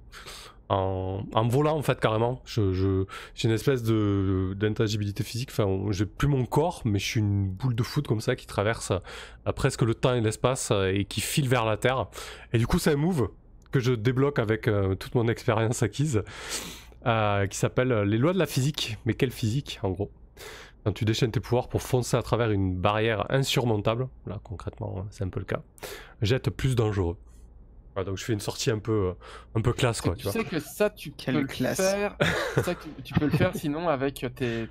en volant en fait carrément. J'ai une espèce d'intangibilité physique. Enfin, j'ai plus mon corps, mais je suis une boule de foot comme ça qui traverse presque le temps et l'espace et qui file vers la Terre. Et du coup, c'est un move que je débloque avec toute mon expérience acquise. Qui s'appelle les lois de la physique. Mais quelle physique en gros? Quand tu déchaînes tes pouvoirs pour foncer à travers une barrière insurmontable, là concrètement c'est un peu le cas, jette plus dangereux. Voilà, donc je fais une sortie un peu classe quoi. Tu sais que ça tu peux le faire. Tu peux le faire sinon avec tes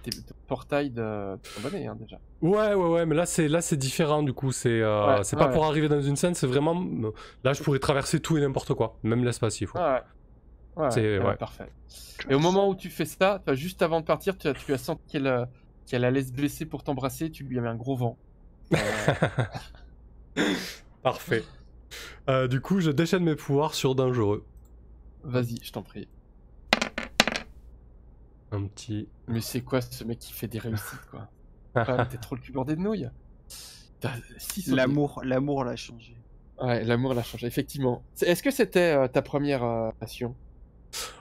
portails de randonnée déjà. Ouais, mais là c'est différent du coup. C'est pas pour arriver dans une scène, c'est vraiment là je pourrais traverser tout et n'importe quoi, même l'espace il faut. C'est parfait. Et au moment où tu fais ça, juste avant de partir, tu as senti qu'elle allait se blesser pour t'embrasser, tu lui avais un gros vent. Parfait. Du coup, je déchaîne mes pouvoirs sur dangereux. Vas-y, je t'en prie. Un petit... Mais c'est quoi ce mec qui fait des réussites, quoi? T'es trop le cul bordé de nouilles. L'amour l'a changé. Ouais, l'amour l'a changé, effectivement. Est-ce que c'était ta première passion?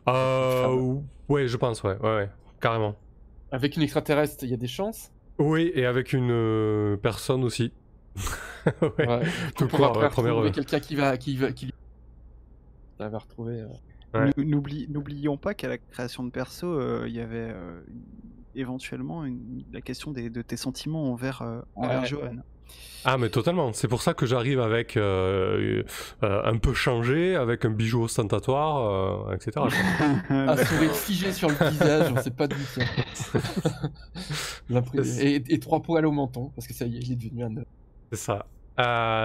Ouais, je pense, ouais, carrément. Avec une extraterrestre, il y a des chances? Oui, et avec une personne aussi. ouais. Tout pour après retrouver quelqu'un qui va retrouver. Ouais. N'oublions pas qu'à la création de perso, il y avait éventuellement la question de tes sentiments envers Johan. Ah mais totalement, c'est pour ça que j'arrive avec un peu changé, avec un bijou ostentatoire, etc. Un sourire figé sur le visage, on sait pas d'où ça. et 3 poils au menton, parce que ça y est, il est devenu un œuf. C'est ça.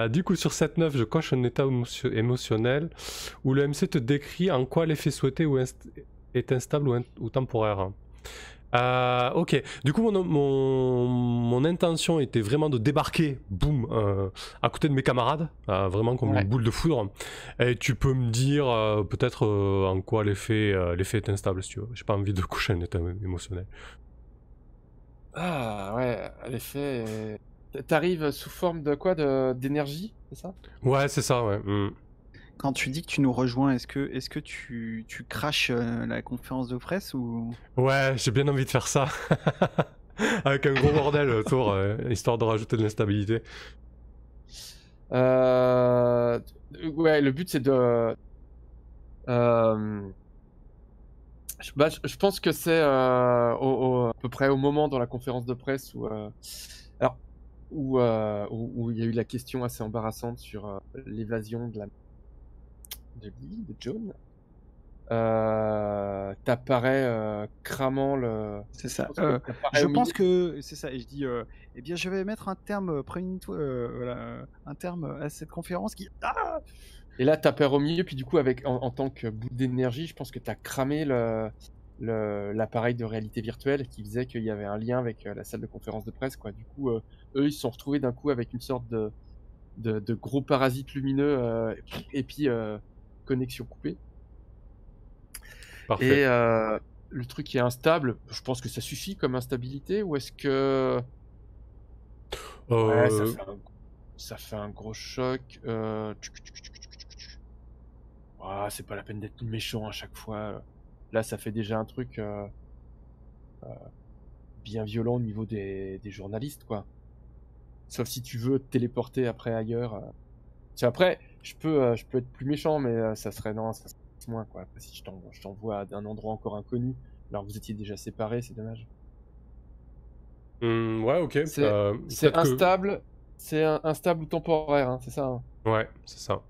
Du coup sur cette 9, je coche un état émotionnel où le MC te décrit en quoi l'effet souhaité est instable ou temporaire. Ok, du coup mon intention était vraiment de débarquer, boum, à côté de mes camarades, vraiment comme une boule de foudre. Et tu peux me dire peut-être en quoi l'effet est instable si tu veux. J'ai pas envie de coucher un état émotionnel. Ah ouais, l'effet... T'arrives sous forme de quoi, d'énergie, c'est ça? Ouais, c'est ça, ouais. Quand tu dis que tu nous rejoins, est-ce que tu craches la conférence de presse ou... Ouais, j'ai bien envie de faire ça. Avec un gros bordel autour, histoire de rajouter de l'instabilité. Ouais, le but c'est de... je pense que c'est à peu près au moment dans la conférence de presse où il y a eu la question assez embarrassante sur l'évasion de John. T'apparais cramant le... C'est ça. Je pense que c'est ça. Et je dis, eh bien, je vais mettre un terme, un terme à cette conférence qui... Et là, t'apparais au milieu, puis du coup, en tant que bout d'énergie, je pense que t'as cramé l'appareil de réalité virtuelle qui faisait qu'il y avait un lien avec la salle de conférence de presse, quoi. Du coup, eux, ils se sont retrouvés d'un coup avec une sorte de gros parasites lumineux et puis connexion coupée. Parfait. Et le truc qui est instable, je pense que ça suffit comme instabilité, ou est-ce que... Ouais, ça fait un gros choc. C'est pas la peine d'être méchant à chaque fois. Là, ça fait déjà un truc bien violent au niveau des journalistes, quoi. Sauf si tu veux te téléporter après ailleurs. Après, je peux être plus méchant, mais ça serait moins, quoi. Après, si je t'envoie d'un endroit encore inconnu, alors que vous étiez déjà séparés, c'est dommage. Ouais, ok. C'est instable. C'est instable ou temporaire, hein, c'est ça, hein. Ouais, c'est ça.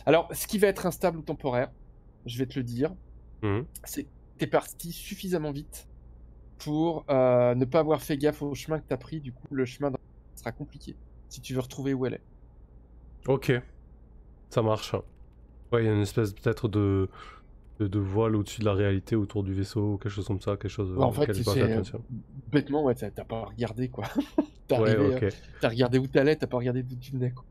Alors, ce qui va être instable ou temporaire, je vais te le dire, Mhm. c'est que t'es parti suffisamment vite pour ne pas avoir fait gaffe au chemin que t'as pris. Du coup, le chemin sera compliqué si tu veux retrouver où elle est. Ok, ça marche. Ouais, il y a une espèce peut-être de voile au-dessus de la réalité autour du vaisseau ou quelque chose comme ça, quelque chose En fait, auquel j'ai pas fait attention. bêtement, ouais, t'as pas regardé, quoi. T'as Ouais, ok. t'as regardé où t'allais, t'as pas regardé d'où tu venais, quoi.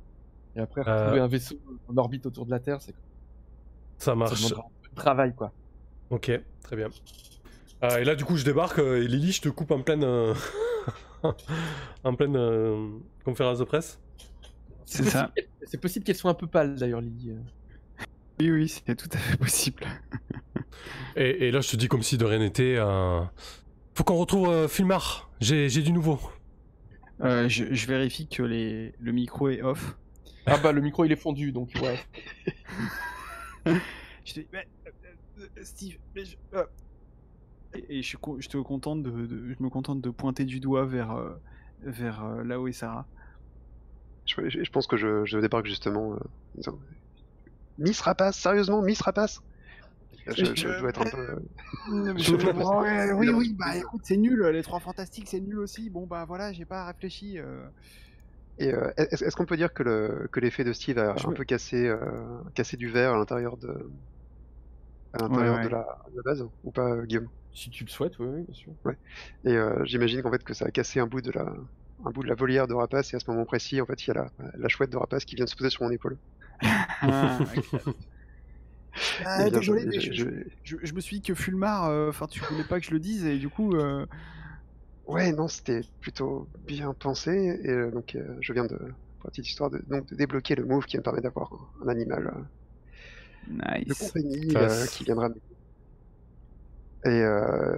Et après, retrouver un vaisseau en orbite autour de la Terre, ça marche. Ça demandera un peu de travail, quoi. Ok, très bien. Et là, du coup, je débarque et Lily, je te coupe en pleine, en pleine conférence de presse. C'est ça. C'est possible qu'elle soit un peu pâle, d'ailleurs, Lily. Oui, c'est tout à fait possible. Et là, je te dis comme si de rien n'était. Faut qu'on retrouve Filmar. J'ai du nouveau. Je vérifie que le micro est off. Ah bah, le micro, il est fondu, donc ouais. Je dis, Steve, et je me contente de pointer du doigt vers là où est Sarah. Je pense que je débarque justement en disant Miss Rapace, sérieusement, Miss Rapace. Je dois être un peu. Oui, bah écoute, c'est nul, les 3 fantastiques, c'est nul aussi. Bon, bah voilà, j'ai pas réfléchi. Et est-ce qu'on peut dire que l'effet de Steve a un peu cassé du verre à l'intérieur de la base, ou pas, Guillaume? Si tu le souhaites, oui, bien sûr. Ouais. Et j'imagine qu'en fait que ça a cassé un bout de la volière de Rapace, et à ce moment précis, en fait, il y a la chouette de Rapace qui vient de se poser sur mon épaule. Désolé, mais je me suis dit que Fulmar, tu voulais pas que je le dise, et du coup... Ouais, non, c'était plutôt bien pensé, et donc je viens pour la petite histoire, de débloquer le move qui me permet d'avoir un animal de compagnie qui viendra m'aider.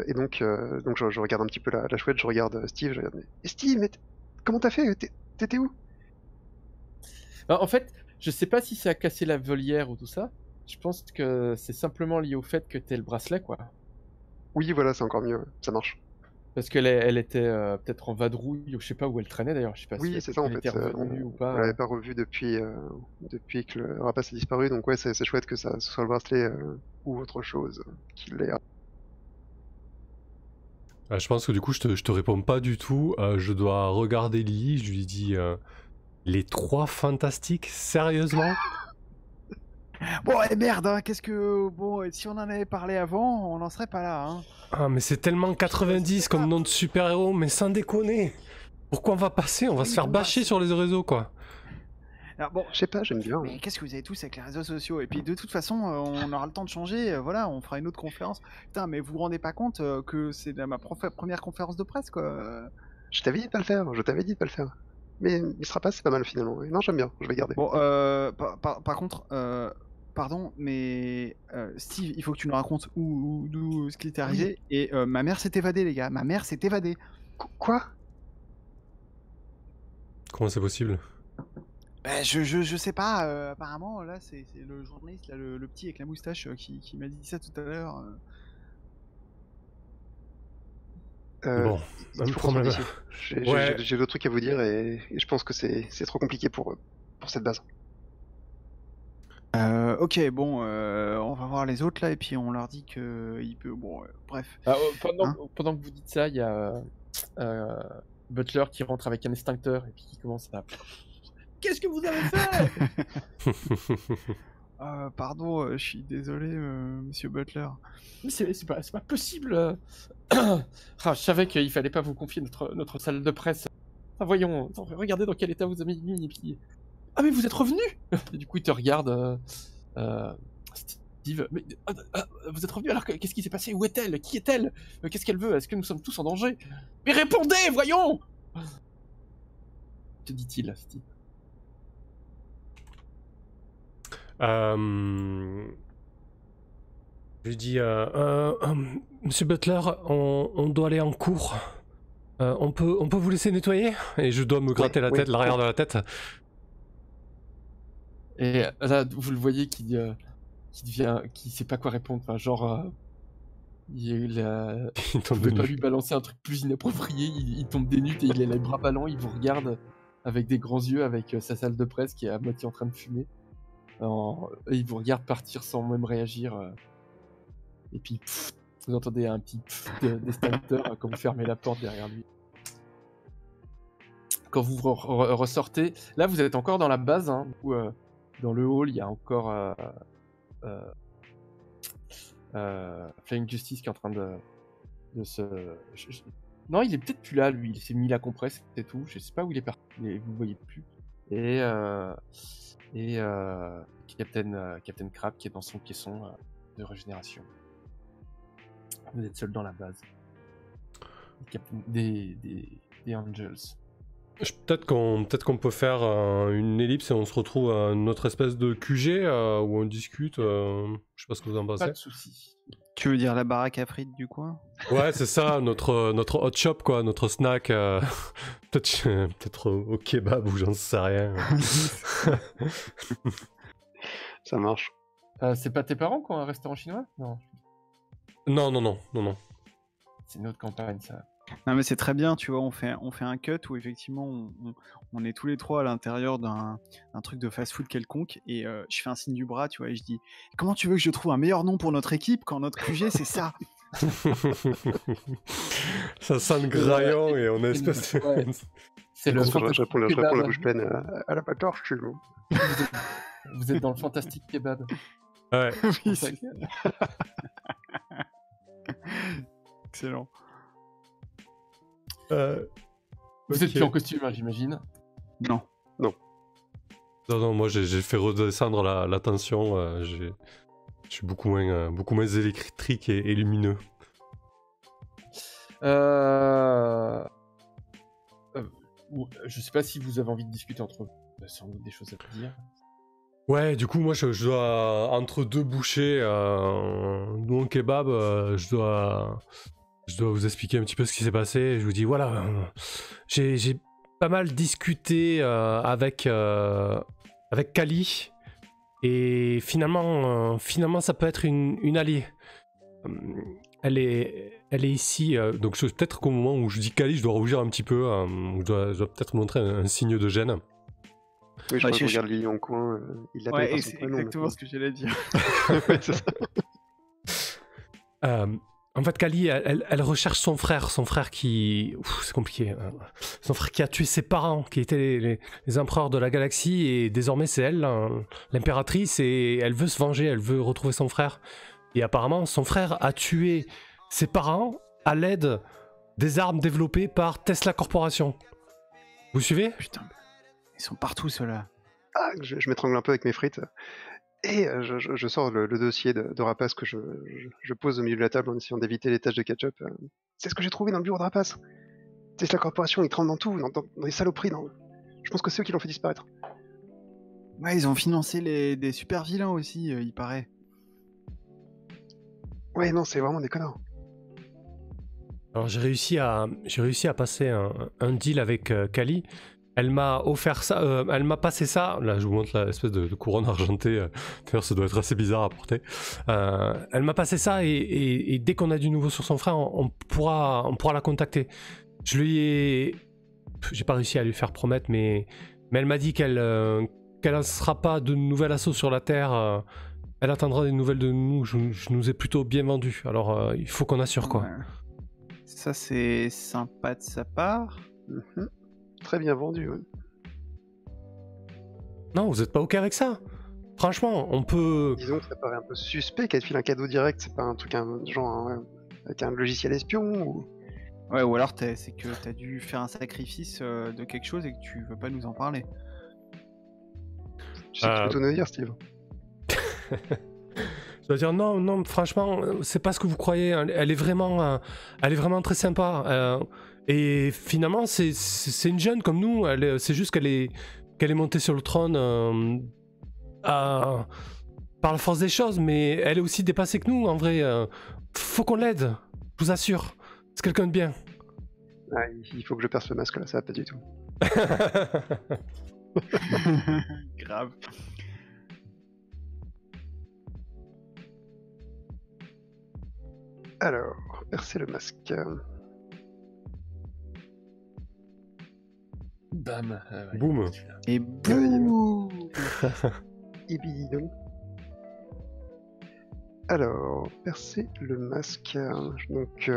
Et donc je regarde un petit peu la chouette, je regarde Steve, et Steve, mais comment t'as fait? T'étais où? Bah, en fait, je sais pas si ça a cassé la volière ou tout ça. Je pense que c'est simplement lié au fait que t'aies le bracelet, quoi. Oui, voilà, c'est encore mieux, ça marche. Parce qu'elle était peut-être en vadrouille, ou je sais pas où elle traînait d'ailleurs, je sais pas oui, si c'est ça, en fait. ou pas. On l'avait pas revu depuis que le rapace a disparu, donc ouais, c'est chouette que ce soit le bracelet ou autre chose qui l'ait. Je pense que du coup, je te réponds pas du tout. Je dois regarder Lily, je lui dis les 3 fantastiques, sérieusement? Bon, merde, hein, si on en avait parlé avant, on n'en serait pas là, hein. Ah, mais c'est tellement 90 comme nom de super-héros, mais sans déconner. Pourquoi on va passer? On va se faire bâcher sur les réseaux, quoi. Alors, bon, je sais pas, j'aime bien. Mais qu'est-ce que vous avez tous avec les réseaux sociaux? Et puis de toute façon, on aura le temps de changer, voilà, on fera une autre conférence. Putain, mais vous vous rendez pas compte que c'est ma première conférence de presse, quoi. Je t'avais dit de pas le faire, Mais il sera pas, c'est pas mal finalement. Non, j'aime bien, je vais garder. Bon, par contre, pardon, mais Steve, il faut que tu nous racontes d'où ce qui t'est arrivé. Et ma mère s'est évadée, les gars. Ma mère s'est évadée. Quoi? Comment c'est possible? Ben, je sais pas. Apparemment, là, c'est le journaliste, là, le petit avec la moustache, qui m'a dit ça tout à l'heure. Bon, même problème. J'ai d'autres trucs à vous dire, et je pense que c'est trop compliqué pour cette base. Ok, bon, on va voir les autres là, et puis on leur dit que il peut. Bon, bref. Pendant que vous dites ça, il y a Butler qui rentre avec un extincteur et puis qui commence à. Qu'est-ce que vous avez fait? Pardon, je suis désolé, monsieur Butler. Mais c'est pas possible. Ah, je savais qu'il fallait pas vous confier notre salle de presse. Ah, voyons, regardez dans quel état vous avez mis. Et puis... Ah, mais vous êtes revenu. Et du coup, il te regarde, Steve. Mais vous êtes revenu, alors qu'est-ce qui s'est passé? Où est-elle? Qui est-elle? Qu'est-ce qu'elle veut? Est-ce que nous sommes tous en danger? Mais répondez, voyons! Que dit-il, Steve? Je lui dis, Monsieur Butler, on doit aller en cours. On peut vous laisser nettoyer? Et je dois me gratter la tête, l'arrière de la tête. Et là, vous le voyez qui sait pas quoi répondre. Enfin, genre, il tombe peut pas lui balancer un truc plus inapproprié. Il tombe des nues et il a les bras ballants. Il vous regarde avec des grands yeux, avec sa salle de presse qui est à moitié en train de fumer. Et il vous regarde partir sans même réagir. Et puis, vous entendez un petit d'extincteur quand vous fermez la porte derrière lui. Quand vous ressortez, là vous êtes encore dans la base, hein, où dans le hall il y a encore Flying Justice qui est en train de se... Non, il est peut-être plus là, lui, il s'est mis la compresse, c'est tout, je sais pas où il est parti, mais vous le voyez plus. Et Captain Crab qui est dans son caisson de régénération. Vous êtes seul dans la base. Des Angels. Peut-être qu'on peut faire une ellipse et on se retrouve à notre espèce de QG où on discute. Je sais pas ce que vous en pensez. Pas de soucis. Tu veux dire la baraque à frites du coin? Ouais, c'est ça, notre hot shop, quoi, notre snack. Peut-être au kebab ou j'en sais rien. Ça marche. C'est pas tes parents qui ont un restaurant chinois? Non. Non. C'est une autre campagne, ça. Non mais c'est très bien, tu vois, on fait un cut où effectivement on est tous les trois à l'intérieur d'un truc de fast-food quelconque et je fais un signe du bras, tu vois, et je dis « Comment tu veux que je trouve un meilleur nom pour notre équipe quand notre QG c'est ça ?» Ça sent le graillon et on est espèce de... Ouais. C'est le Je réponds la bouche pleine à la patorche, chez vous. Vous êtes dans le fantastique kebab. Ouais. Oui, c'est... Excellent. Vous êtes plus en costume, hein, j'imagine. Non. Non, moi j'ai fait redescendre la tension. Je suis beaucoup moins électrique et lumineux. Je sais pas si vous avez envie de discuter entre vous. Il y a sans doute des choses à te dire. Ouais, du coup, moi je dois, entre deux bouchées, nous en kebab, je dois vous expliquer un petit peu ce qui s'est passé. Je vous dis, voilà, j'ai pas mal discuté avec Kali, et finalement ça peut être une alliée. Elle est ici, donc peut-être qu'au moment où je dis Kali, je dois rougir un petit peu, je dois peut-être montrer un signe de gêne. Oui, je crois que je regarde Lily en coin, il l'appelle Ouais, par son c'est prénom. exactement ce que j'allais dire. Ouais, c'est ça. En fait, Kali, elle recherche son frère qui... c'est compliqué. Son frère qui a tué ses parents, qui étaient les empereurs de la galaxie, et désormais c'est elle, l'impératrice, et elle veut se venger, elle veut retrouver son frère. Et apparemment, son frère a tué ses parents à l'aide des armes développées par Tesla Corporation. Vous suivez? Putain, ils sont partout ceux-là. Ah, je m'étrangle un peu avec mes frites. Et je sors le dossier de Rapace que je pose au milieu de la table en essayant d'éviter les taches de ketchup. C'est ce que j'ai trouvé dans le bureau de Rapace. Tesla Corporation, ils tremblent dans tout, dans les saloperies. Je pense que c'est eux qui l'ont fait disparaître. Ouais, ils ont financé des super vilains aussi, il paraît. Ouais, non, c'est vraiment des connards. Alors j'ai réussi à passer un deal avec Kali. Elle m'a offert ça, elle m'a passé ça. Là, je vous montre l'espèce de couronne argentée. D'ailleurs, ça doit être assez bizarre à porter. Elle m'a passé ça et dès qu'on a du nouveau sur son frère, on pourra la contacter. J'ai pas réussi à lui faire promettre, mais elle m'a dit qu'elle ne sera pas de nouvel assaut sur la Terre. Elle attendra des nouvelles de nous. Je nous ai plutôt bien vendu. Alors, il faut qu'on assure, quoi. Ouais. Ça, c'est sympa de sa part. Très bien vendu, ouais. Non, vous êtes pas OK avec ça? Franchement, on peut... Disons que ça paraît un peu suspect qu'elle te file un cadeau direct, c'est pas un truc genre avec un logiciel espion ou... Ouais, ou alors c'est que t'as dû faire un sacrifice de quelque chose et que tu veux pas nous en parler. Tu sais que tu peux tout nous dire, Steve. Je dois dire non, franchement, c'est pas ce que vous croyez. Elle est vraiment très sympa. Et finalement, c'est une jeune comme nous. C'est juste qu'elle est montée sur le trône par la force des choses, mais elle est aussi dépassée que nous. En vrai, faut qu'on l'aide. Je vous assure, c'est quelqu'un de bien. Ah, il faut que je perce le masque là, ça va pas du tout. Grave. Alors, percer le masque. Bam. Ouais. Boum. Et boum. Et bidon. Alors, percer le masque. Donc,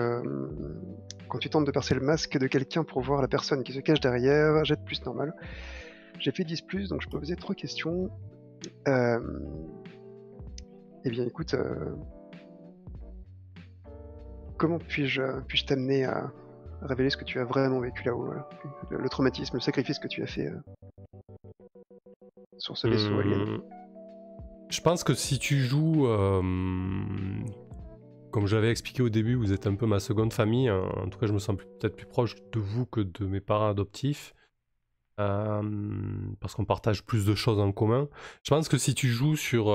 quand tu tentes de percer le masque de quelqu'un pour voir la personne qui se cache derrière, jet de plus normal. J'ai fait 10+, donc je peux poser 3 questions. Eh bien, écoute, comment puis-je t'amener à révéler ce que tu as vraiment vécu là-haut, le traumatisme, le sacrifice que tu as fait sur ce vaisseau alien. Je pense que si tu joues, comme je l'avais expliqué au début, vous êtes un peu ma seconde famille. En tout cas, je me sens peut-être plus proche de vous que de mes parents adoptifs. Parce qu'on partage plus de choses en commun. Je pense que si tu joues sur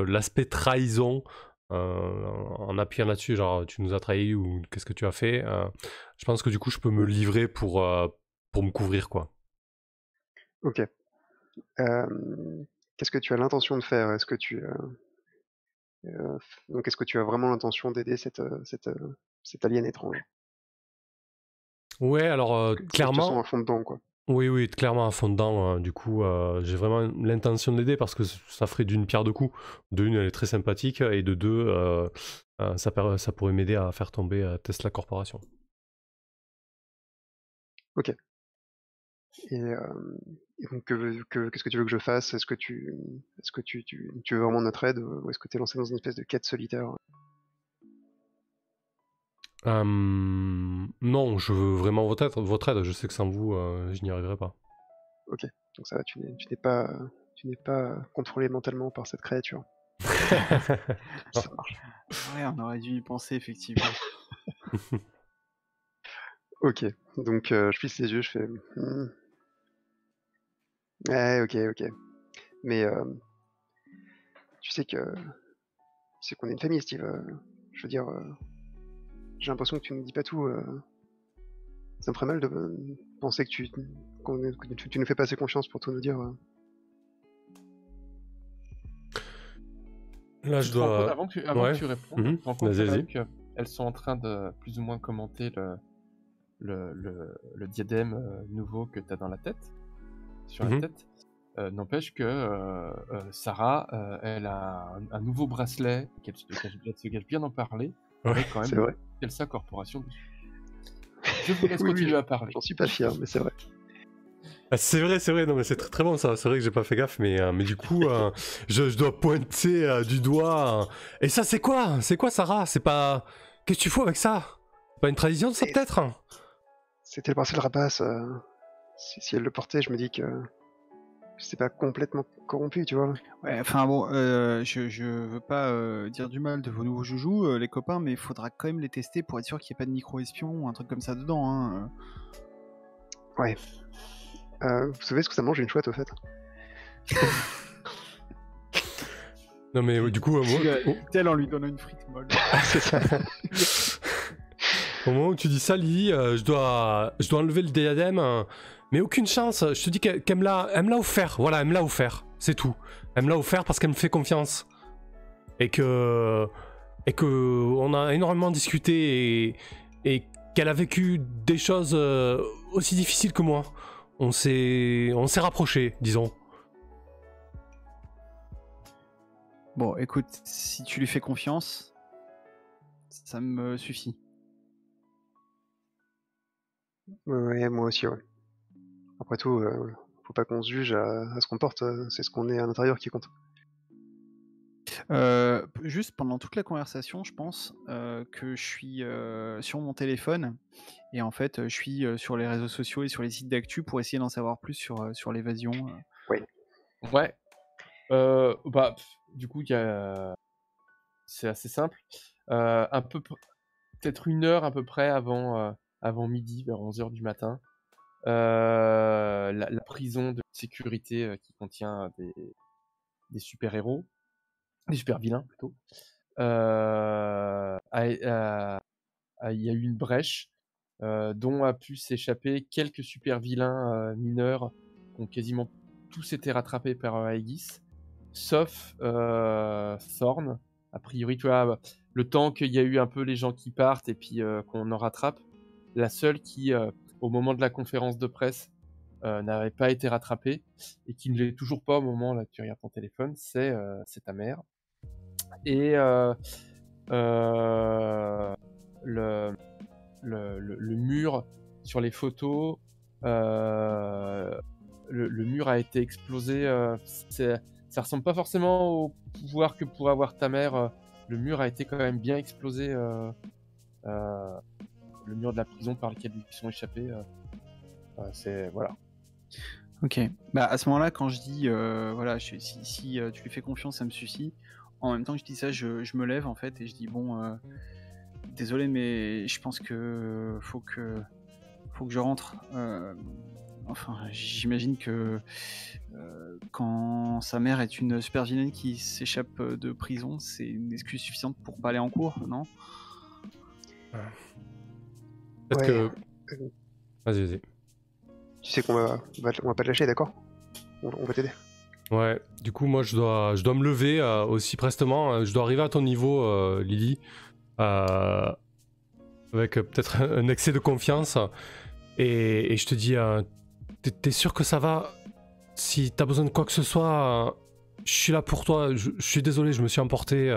l'aspect trahison, en appuyant là-dessus, genre tu nous as trahis ou qu'est-ce que tu as fait, je pense que du coup je peux me livrer pour me couvrir, quoi. Ok. Qu'est-ce que tu as l'intention de faire? Est-ce que tu donc est-ce que tu as vraiment l'intention d'aider cet alien étrange? Ouais, alors Parce que je te clairement. sens à fond dedans, quoi. Oui, clairement à fond dedans. Du coup, j'ai vraiment l'intention d'aider parce que ça ferait d'une pierre deux coups. De une, elle est très sympathique, et de deux, ça pourrait m'aider à faire tomber Tesla Corporation. Ok. Et donc, qu'est-ce que tu veux que je fasse? Est-ce que tu veux vraiment notre aide, ou est-ce que tu es lancé dans une espèce de quête solitaire? Non, je veux vraiment votre aide. Je sais que sans vous, je n'y arriverai pas. Ok. Donc ça va, tu n'es pas contrôlé mentalement par cette créature. Ça marche. Ouais, on aurait dû y penser effectivement. Ok. Donc je plisse les yeux, je fais. Ouais, ok. Mais tu sais qu'on est une famille, Steve. Je veux dire, j'ai l'impression que tu ne dis pas tout. Ça me ferait mal de penser que tu nous fais pas assez confiance pour tout nous dire. Là, je dois. Avant que tu répondes, Mhm. je me rends compte Vas-y. qu'elles sont en train de plus ou moins commenter le diadème nouveau que tu as dans la tête, sur la tête. N'empêche que Sarah, elle a un nouveau bracelet, qu'elle se gâche bien d'en parler, avec quand C'est même vrai. Telsa Corporation dessus. Je vous laisse continuer à parler. J'en suis pas fier, mais c'est vrai. Ah, c'est vrai, non mais c'est très bon ça, c'est vrai que j'ai pas fait gaffe, mais du coup je dois pointer du doigt. Et ça c'est quoi Sarah? C'est pas... Qu'est-ce que tu fous avec ça? C'est pas une tradition ça peut-être? C'était le bracelet rapace. Si elle le portait, je me dis que c'est pas complètement corrompu, tu vois. Ouais, enfin bon, je veux pas dire du mal de vos nouveaux joujoux, les copains, mais il faudra quand même les tester pour être sûr qu'il n'y ait pas de micro-espion ou un truc comme ça dedans. Hein. Ouais. Vous savez ce que ça mange une chouette au fait? Non mais du coup, Tel en lui donnant une frite molle. C'est ça. Au moment où tu dis ça, Lily, je dois enlever le diadème, mais aucune chance. Je te dis qu'elle me l'a offert. Voilà, elle me l'a offert. C'est tout. Elle me l'a offert parce qu'elle me fait confiance. Et que on a énormément discuté et qu'elle a vécu des choses aussi difficiles que moi. On s'est rapprochés, disons. Bon, écoute, si tu lui fais confiance, ça me suffit. Ouais, moi aussi, ouais. Après tout, faut pas qu'on se juge à ce qu'on porte, c'est ce qu'on est à l'intérieur qui compte. Juste pendant toute la conversation, je pense que je suis sur mon téléphone et en fait, je suis sur les réseaux sociaux et sur les sites d'actu pour essayer d'en savoir plus sur l'évasion. Oui. Ouais. Du coup, c'est assez simple. Peut-être 1 heure à peu près avant midi, vers 11h du matin, la prison de sécurité qui contient des super-héros, des super-vilains plutôt, il y a eu une brèche dont a pu s'échapper quelques super-vilains mineurs qui ont quasiment tous été rattrapés par Aegis, sauf Thorn. A priori, tu vois, le temps qu'il y a eu un peu les gens qui partent et puis qu'on en rattrape, la seule qui, au moment de la conférence de presse, n'avait pas été rattrapée et qui ne l'est toujours pas au moment là que tu regardes ton téléphone, c'est ta mère. Et le mur sur les photos, le mur a été explosé. Ça ressemble pas forcément au pouvoir que pourrait avoir ta mère. Le mur a été quand même bien explosé. Le mur de la prison par lequel ils sont échappés. C'est voilà. Ok. Bah à ce moment-là, quand je dis voilà, si tu lui fais confiance, ça me suffit. En même temps que je dis ça, je me lève en fait et je dis bon, désolé, mais je pense que faut que je rentre. Enfin, j'imagine que quand sa mère est une super vilaine qui s'échappe de prison, c'est une excuse suffisante pour pas aller en cours, non? Peut-être que. Vas-y. Tu sais qu'on va pas te lâcher, d'accord? On va t'aider. Ouais, du coup, moi, je dois me lever aussi prestement. Je dois arriver à ton niveau, Lily, avec peut-être un excès de confiance. Et je te dis, t'es sûr que ça va? Si t'as besoin de quoi que ce soit, je suis là pour toi. Je suis désolé, je me suis emporté.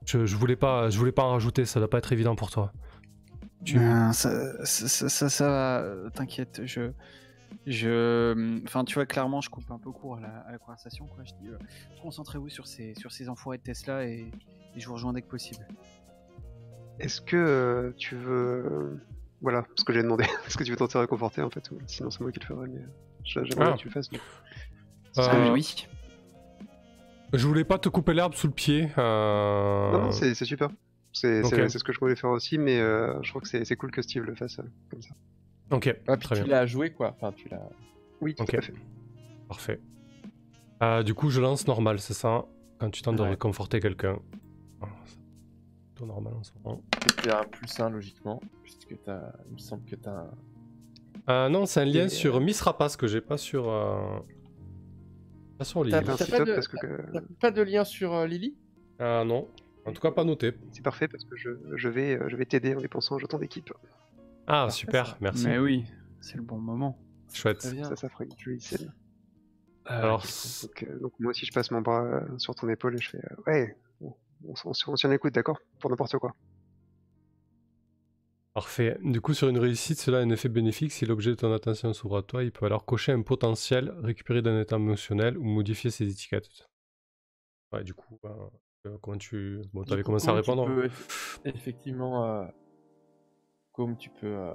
Je voulais pas en rajouter, ça doit pas être évident pour toi. Ça va, t'inquiète, enfin, tu vois, clairement, je coupe un peu court à la conversation, quoi. Je dis, concentrez-vous sur ces enfoirés de Tesla et je vous rejoins dès que possible. Est-ce que tu veux... Voilà, ce que j'ai demandé. Est-ce que tu veux tenter de réconforter, en fait, ou... Sinon c'est moi qui le ferai, mais j'aimerais que tu le fasses. Mais... Oui. Je voulais pas te couper l'herbe sous le pied. Non, c'est super. C'est Okay. ce que je voulais faire aussi, mais je crois que c'est cool que Steve le fasse comme ça. Ok, très bien. Tu l'as joué, quoi. Enfin, tu l'as... Oui, tout à fait. Parfait. Du coup, je lance normal, c'est ça? Quand tu tentes de réconforter quelqu'un. C'est plutôt normal en ce moment. C'est un +1, logiquement, puisque il me semble que t'as un... non, c'est un lien sur Miss Rapace que j'ai pas sur... Pas sur Lily. T'as pas de lien sur Lily? Non. En tout cas, pas noté. C'est parfait parce que je vais t'aider en dépensant un jeton d'équipe. Ah, super, merci. Mais oui, c'est le bon moment. Chouette. Ça fera une jolie scène. Alors, donc moi aussi je passe mon bras sur ton épaule et je fais ouais, on s'en écoute, d'accord? Pour n'importe quoi. Parfait. Du coup, sur une réussite, cela a un effet bénéfique. Si l'objet de ton attention s'ouvre à toi, il peut alors cocher un potentiel, récupérer d'un état émotionnel ou modifier ses étiquettes. Ouais, du coup, comment tu... Bon, t'avais commencé à répondre. Effectivement, comme tu peux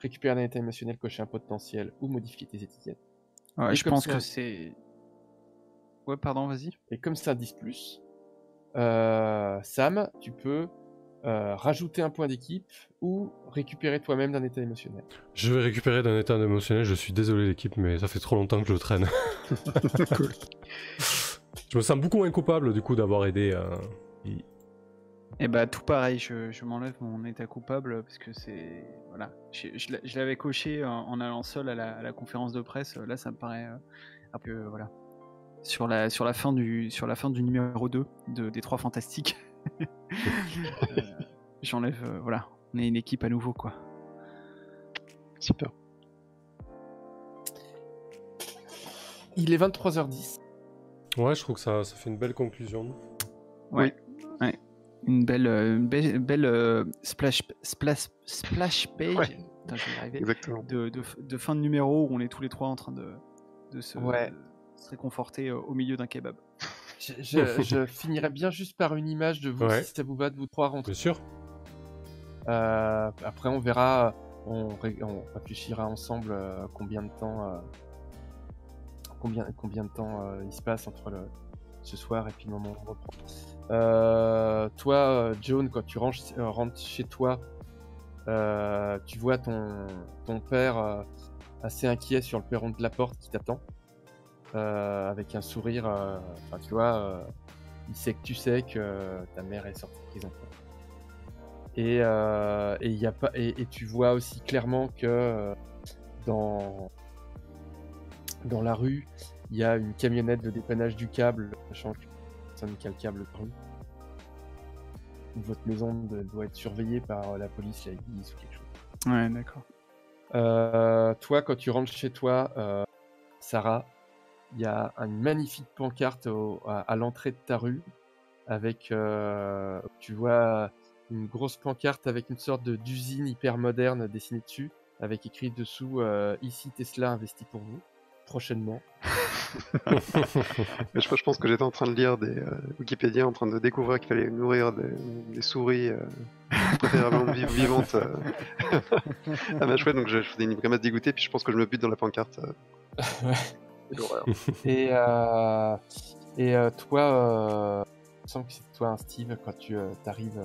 récupérer un état émotionnel, cocher un potentiel ou modifier tes étiquettes. Ouais, je pense que c'est... Ouais, pardon, vas-y. Et comme c'est un 10+, Sam, tu peux rajouter un point d'équipe ou récupérer toi-même d'un état émotionnel. Je vais récupérer d'un état émotionnel, je suis désolé l'équipe, mais ça fait trop longtemps que je le traîne. Cool. Je me sens beaucoup moins coupable du coup d'avoir aidé. Et bah tout pareil, je m'enlève mon état coupable parce que c'est... Voilà, je l'avais coché en allant seul à la conférence de presse, là ça me paraît un peu... voilà. Sur la fin du numéro 2 des 3 Fantastiques. J'enlève, voilà, on est une équipe à nouveau, quoi. Super. Il est 23h10. Ouais, je trouve que ça fait une belle conclusion. Ouais. Une belle splash page. Ouais. Putain, je vais y arriver. Exactement. De fin de numéro où on est tous les trois en train de se réconforter au milieu d'un kebab. Je finirais bien juste par une image de vous, si ça vous va, de vous trois rentrer. Bien sûr. Après, on verra, on réfléchira ensemble combien de temps il se passe entre ce soir et puis le moment où on reprend. Toi, John, quand tu rentres chez toi, tu vois ton père assez inquiet sur le perron de la porte qui t'attend, avec un sourire. Tu vois, il sait que tu sais que ta mère est sortie de prison. Et tu vois aussi clairement que dans la rue, il y a une camionnette de dépannage du câble, sachant que personne qui a le câble par rue. Votre maison doit être surveillée par la police, la police ou quelque chose. Ouais, d'accord. Toi, quand tu rentres chez toi, Sarah, il y a une magnifique pancarte à l'entrée de ta rue, avec, tu vois, une grosse pancarte avec une sorte d'usine hyper moderne dessinée dessus, avec écrit dessous ici Tesla investit pour vous, prochainement. Je pense que j'étais en train de lire des Wikipédia, en train de découvrir qu'il fallait nourrir des souris préférablement vivantes à ma chouette, donc je faisais une grimace dégoûtée, puis je pense que je me bute dans la pancarte. C'est l'horreur. Et toi, je sens que c'est toi, hein, Steve, quand tu arrives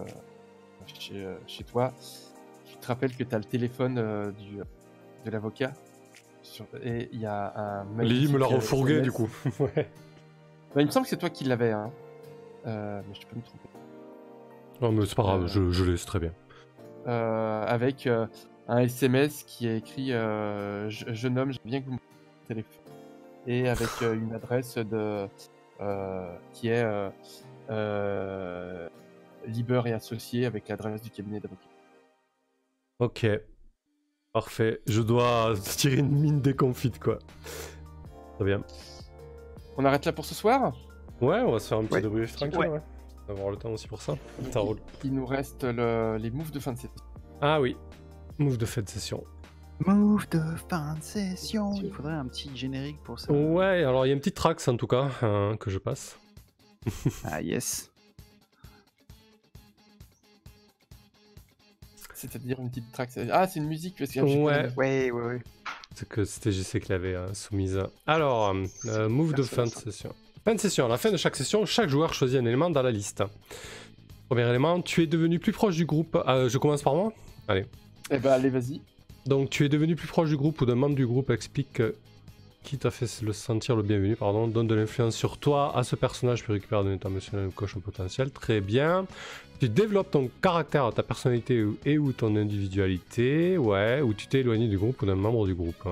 chez toi, tu te rappelles que tu as le téléphone de l'avocat. Et il y a un... Lee me l'a refourgué du coup. Ouais. Bah, il me semble que c'est toi qui l'avais, hein. Mais je peux me tromper. Non mais c'est pas grave, je l'ai, c'est très bien. Avec un SMS qui est écrit jeune homme, j'aime bien que vous me téléphone. Et avec une adresse qui est Liber et Associés, avec l'adresse du cabinet d'avocat. Ok. Parfait. Je dois tirer une mine déconfite, quoi. Très bien. On arrête là pour ce soir ? Ouais, on va se faire un petit débrief tranquille, Ouais. ouais. On va avoir le temps aussi pour ça. Ça roule. Il nous reste les moves de fin de session. Ah oui. Move de fin de session. Move de fin de session. Il faudrait un petit générique pour ça. Ouais, alors il y a une petite trax en tout cas, que je passe. Ah yes. C'est-à-dire une petite track. Ah, c'est une musique parce que Ouais. C'est que c'était JC qui l'avait soumise. Alors, move de fin de session. Fin de session. À la fin de chaque session, chaque joueur choisit un élément dans la liste. Premier élément, tu es devenu plus proche du groupe. Je commence par moi ? Allez. Eh ben, allez, vas-y. Donc, tu es devenu plus proche du groupe ou d'un membre du groupe explique qui t'a fait le sentir le bienvenu, donne de l'influence sur toi à ce personnage, puis récupère de l'état émotionnel ou coche un potentiel. Très bien. Tu développes ton caractère, ta personnalité ou ton individualité, ou tu t'es éloigné du groupe ou d'un membre du groupe.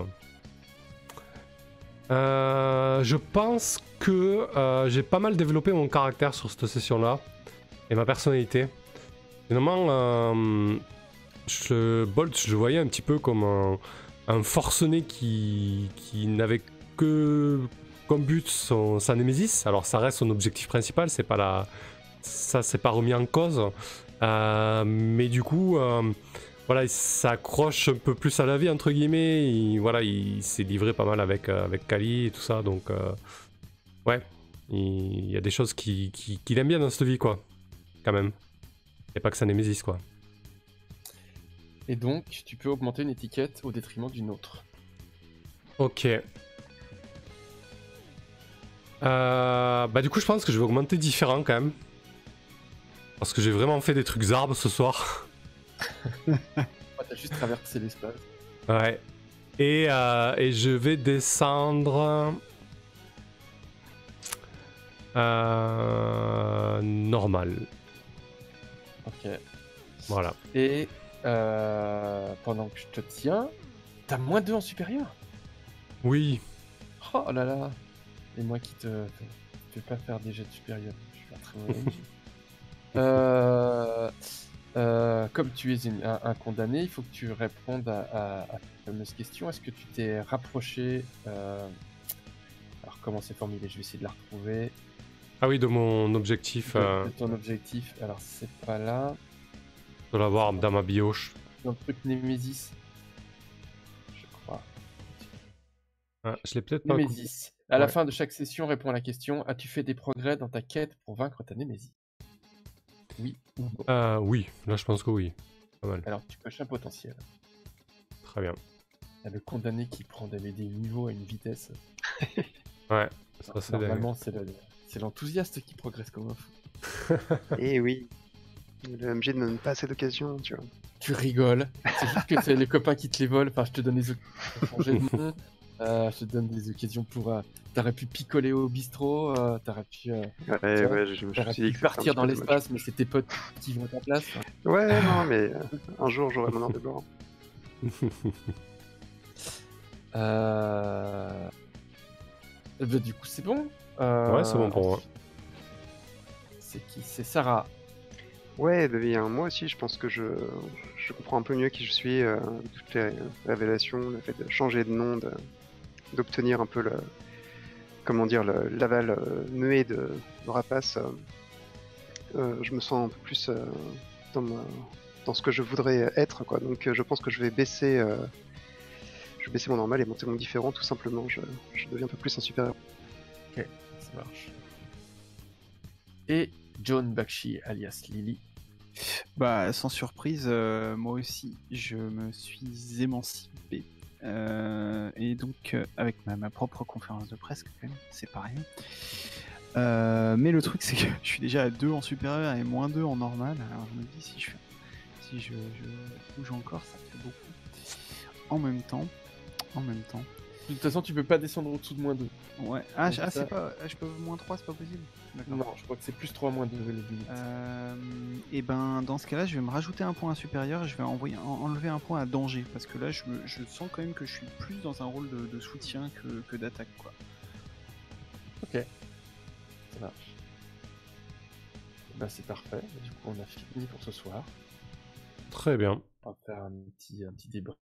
Je pense que j'ai pas mal développé mon caractère sur cette session-là, et ma personnalité. Finalement, Bolt, je le voyais un petit peu comme un forcené qui n'avait que comme but sa némésis. Alors ça reste son objectif principal, c'est pas ça c'est pas remis en cause, mais du coup voilà, il s'accroche un peu plus à la vie entre guillemets. Il s'est livré pas mal avec Kali et tout ça, donc ouais, il y a des choses qu'il aime bien dans cette vie, quoi, quand même, et pas que sa némésis, quoi. Et donc tu peux augmenter une étiquette au détriment d'une autre. Ok. Bah du coup je pense que je vais augmenter différent quand même. Parce que j'ai vraiment fait des trucs zarbes ce soir. T'as juste traversé l'espace. Ouais. Et je vais descendre... normal. Ok. Voilà. Et pendant que je te tiens, t'as moins 2 en supérieur ? Oui. Oh là là. Et moi qui te fais pas faire des jets de supérieur. Je suis pas très mauvais. Comme tu es un condamné, il faut que tu répondes à la fameuse question. Est-ce que tu t'es rapproché Alors comment c'est formulé ? Je vais essayer de la retrouver. Ah oui, de mon objectif. De ton objectif. Alors c'est pas là. De l'avoir dans ma bio. Dans le truc Némésis. Je crois. Ah, je l'ai peut-être pas. Némésis. À la Ouais. fin de chaque session, réponds à la question: as-tu fait des progrès dans ta quête pour vaincre ta némésie? Oui ou non? Oui, là je pense que oui. Pas mal. Alors, tu coches un potentiel. Très bien. Il y a le condamné qui prend des niveaux à une vitesse. Ouais, ça c'est dingue. Normalement, c'est l'enthousiaste qui progresse comme un fou. Et oui, le MJ ne donne pas assez d'occasions, tu vois. Tu rigoles. C'est juste que c'est les copains qui te les volent. Enfin, je te donne des occasions pour changer de nom. Je te donne des occasions pour... t'aurais pu picoler au bistrot. T'aurais pu... Ouais, je me t'aurais suis dit pu que c'était un partir petit dans peu dommage. l'espace, mais c'est tes potes qui vont à ta place. Ouais, non, mais un jour j'aurai mon heure de gloire. Bah, du coup, c'est bon. Ouais, c'est bon pour moi. C'est qui? C'est Sarah. Ouais, bah bien, moi aussi je pense que je comprends un peu mieux qui je suis, toutes les révélations, le fait de changer de nom, d'obtenir un peu le, comment dire, l'aval muet de Rapace. Je me sens un peu plus dans ce que je voudrais être, quoi. Donc je pense que je vais baisser mon normal et monter mon différent, tout simplement. Je deviens un peu plus un super-héros. Ok, ça marche. Et John Bakshi, alias Lily. Bah, sans surprise, moi aussi, je me suis émancipé. Et donc, avec ma propre conférence de presse, quand même, c'est pas rien. Mais le truc, c'est que je suis déjà à 2 en supérieur et moins 2 en normal. Alors, je me dis, si je bouge encore, ça fait beaucoup. En même temps. De toute façon, tu peux pas descendre au-dessous de -2. Ouais. Donc ça- C'est pas. Je peux -3, c'est pas possible. D'accord. Non, je crois que c'est +3, -2 les limites. Et ben dans ce cas-là, je vais me rajouter un point à supérieur et je vais enlever un point à danger parce que là, je sens quand même que je suis plus dans un rôle de soutien que d'attaque, quoi. Ok, ça marche. Bah c'est parfait. Du coup, on a fini pour ce soir. Très bien. On va faire un petit débrief.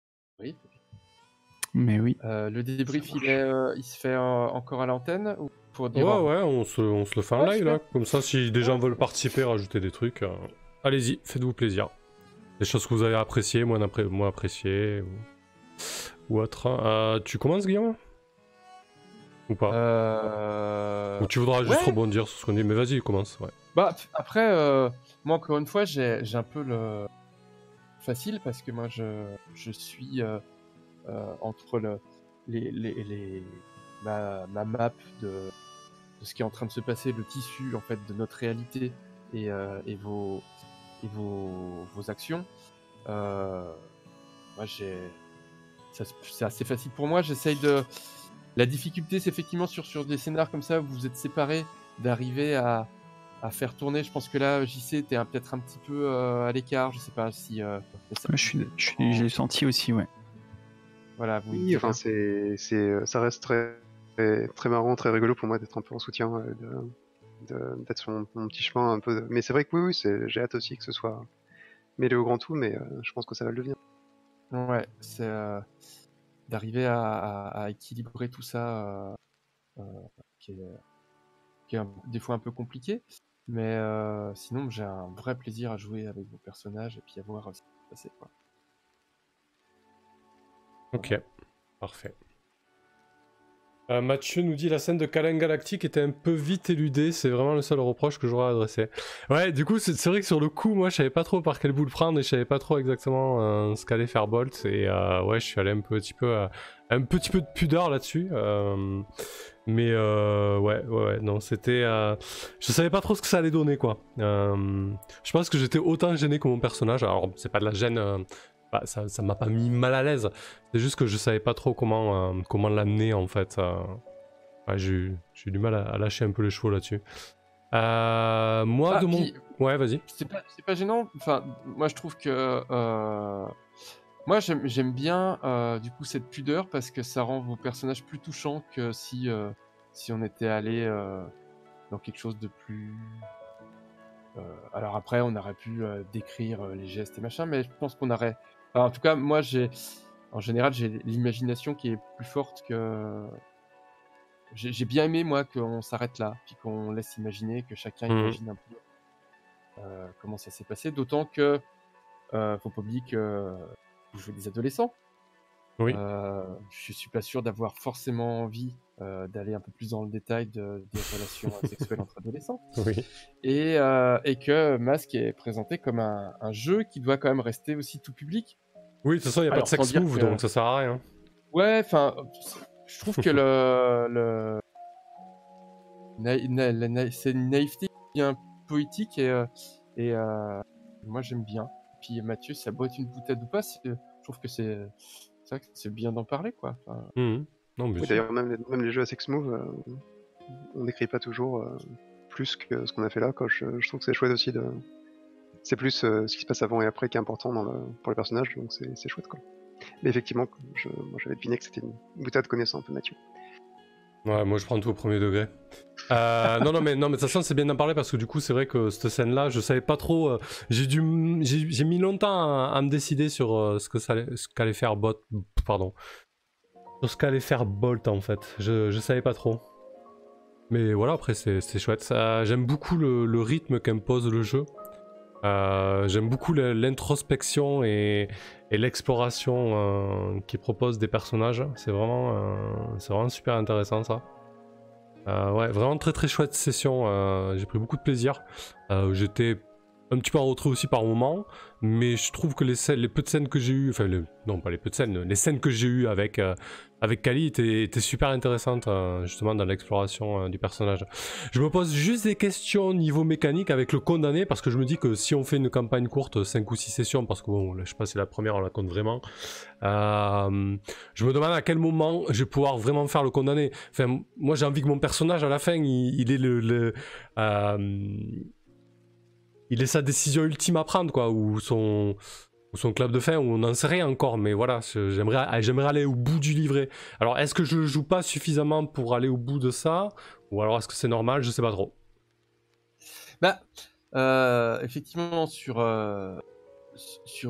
Mais oui. Le débrief, il se fait encore à l'antenne ou pour dire Ouais, on se le fait en Ouais, live super. là. Comme ça, si des gens veulent participer, rajouter des trucs, allez-y, faites-vous plaisir. Des choses que vous avez appréciées, moins appréciées ou autre. Tu commences, Guillaume? Ou pas? Ou tu voudras juste ouais. rebondir sur ce qu'on dit? Mais vas-y, commence. Ouais. Bah après, moi encore une fois, j'ai un peu le facile parce que moi je suis entre ma map de ce qui est en train de se passer, le tissu en fait de notre réalité et vos actions. Moi c'est assez facile pour moi. J'essaye de. La difficulté, c'est effectivement sur des scénars comme ça où vous êtes séparés, d'arriver à faire tourner. Je pense que là, JC, t'es peut-être un petit peu à l'écart. Je sais pas si. J'ai senti aussi, ouais. Voilà, vous. Oui, enfin, ça reste très, très, très marrant, très rigolo pour moi d'être un peu en soutien, d'être sur mon petit chemin un peu. Mais c'est vrai que oui, j'ai hâte aussi que ce soit mêlé au grand tout, mais je pense que ça va le devenir. Ouais, c'est d'arriver à équilibrer tout ça, qui est des fois un peu compliqué. Mais sinon, j'ai un vrai plaisir à jouer avec vos personnages et puis à voir ce qui va se passer, quoi. Ok, parfait. Mathieu nous dit la scène de câlin galactique était un peu vite éludée, c'est vraiment le seul reproche que j'aurais adressé. Ouais, du coup, c'est vrai que sur le coup, moi je savais pas trop par quel bout le prendre et je savais pas trop exactement ce qu'allait faire Bolt. Et ouais, je suis allé un petit peu de pudeur là-dessus. Mais ouais, non, c'était. Je savais pas trop ce que ça allait donner, quoi. Je pense que j'étais autant gêné que mon personnage. Alors, c'est pas de la gêne. Bah, ça m'a pas mis mal à l'aise. C'est juste que je savais pas trop comment l'amener en fait. Ouais, j'ai eu du mal à lâcher un peu les chevaux là-dessus. Moi de mon. Ouais, vas-y. C'est pas gênant. Enfin, moi je trouve que. Moi j'aime bien du coup cette pudeur parce que ça rend vos personnages plus touchants que si on était allé dans quelque chose de plus. Alors après, on aurait pu décrire les gestes et machin, mais je pense qu'on aurait. Enfin, en tout cas, moi, en général, j'ai l'imagination qui est plus forte que. J'ai bien aimé, moi, qu'on s'arrête là, puis qu'on laisse imaginer, que chacun imagine un peu comment ça s'est passé. D'autant que faut pas oublier que vous jouez des adolescents. Oui. Je suis pas sûr d'avoir forcément envie d'aller un peu plus dans le détail des relations sexuelles entre adolescents. Oui. Et que Mask est présenté comme un jeu qui doit quand même rester aussi tout public. Oui, de toute façon, il n'y a pas de sex move, donc ça sert à rien. Ouais, enfin, je trouve que c'est une naïveté bien poétique et moi j'aime bien. Puis Mathieu, ça doit être une boutade ou pas, je trouve que c'est vrai que c'est bien d'en parler, quoi. Enfin... Non, oui, d'ailleurs, même les jeux à sex move, on n'écrit pas toujours plus que ce qu'on a fait là. Quoi. Je trouve que c'est chouette aussi c'est plus ce qui se passe avant et après qui est important pour les personnages, donc c'est chouette, quoi. Mais effectivement, moi j'avais deviné que c'était une boutade connaissant un peu Mathieu. Ouais, moi je prends tout au premier degré. non, mais de toute façon c'est bien d'en parler parce que du coup c'est vrai que cette scène-là, je savais pas trop. J'ai mis longtemps à me décider sur ce qu'allait faire Bolt en fait. Je savais pas trop. Mais voilà, après c'est chouette. J'aime beaucoup le rythme qu'impose le jeu. J'aime beaucoup l'introspection et l'exploration qui propose des personnages. C'est vraiment super intéressant ça. Ouais, vraiment très très chouette session. J'ai pris beaucoup de plaisir. J'étais un petit peu en retrait aussi par moment, mais je trouve que les peu de scènes que j'ai eues, enfin non pas les peu de scènes, les scènes que j'ai eues avec Kali étaient super intéressantes justement dans l'exploration du personnage. Je me pose juste des questions au niveau mécanique avec le condamné parce que je me dis que si on fait une campagne courte, 5 ou 6 sessions, parce que bon, je sais pas si c'est la première, on la compte vraiment, je me demande à quel moment je vais pouvoir vraiment faire le condamné. Enfin, moi j'ai envie que mon personnage à la fin il ait il ait sa décision ultime à prendre, quoi, ou son clap de fin, où on n'en sait rien encore, mais voilà, j'aimerais aller au bout du livret. Alors, est-ce que je joue pas suffisamment pour aller au bout de ça, ou alors est-ce que c'est normal, je sais pas trop. Bah, effectivement, sur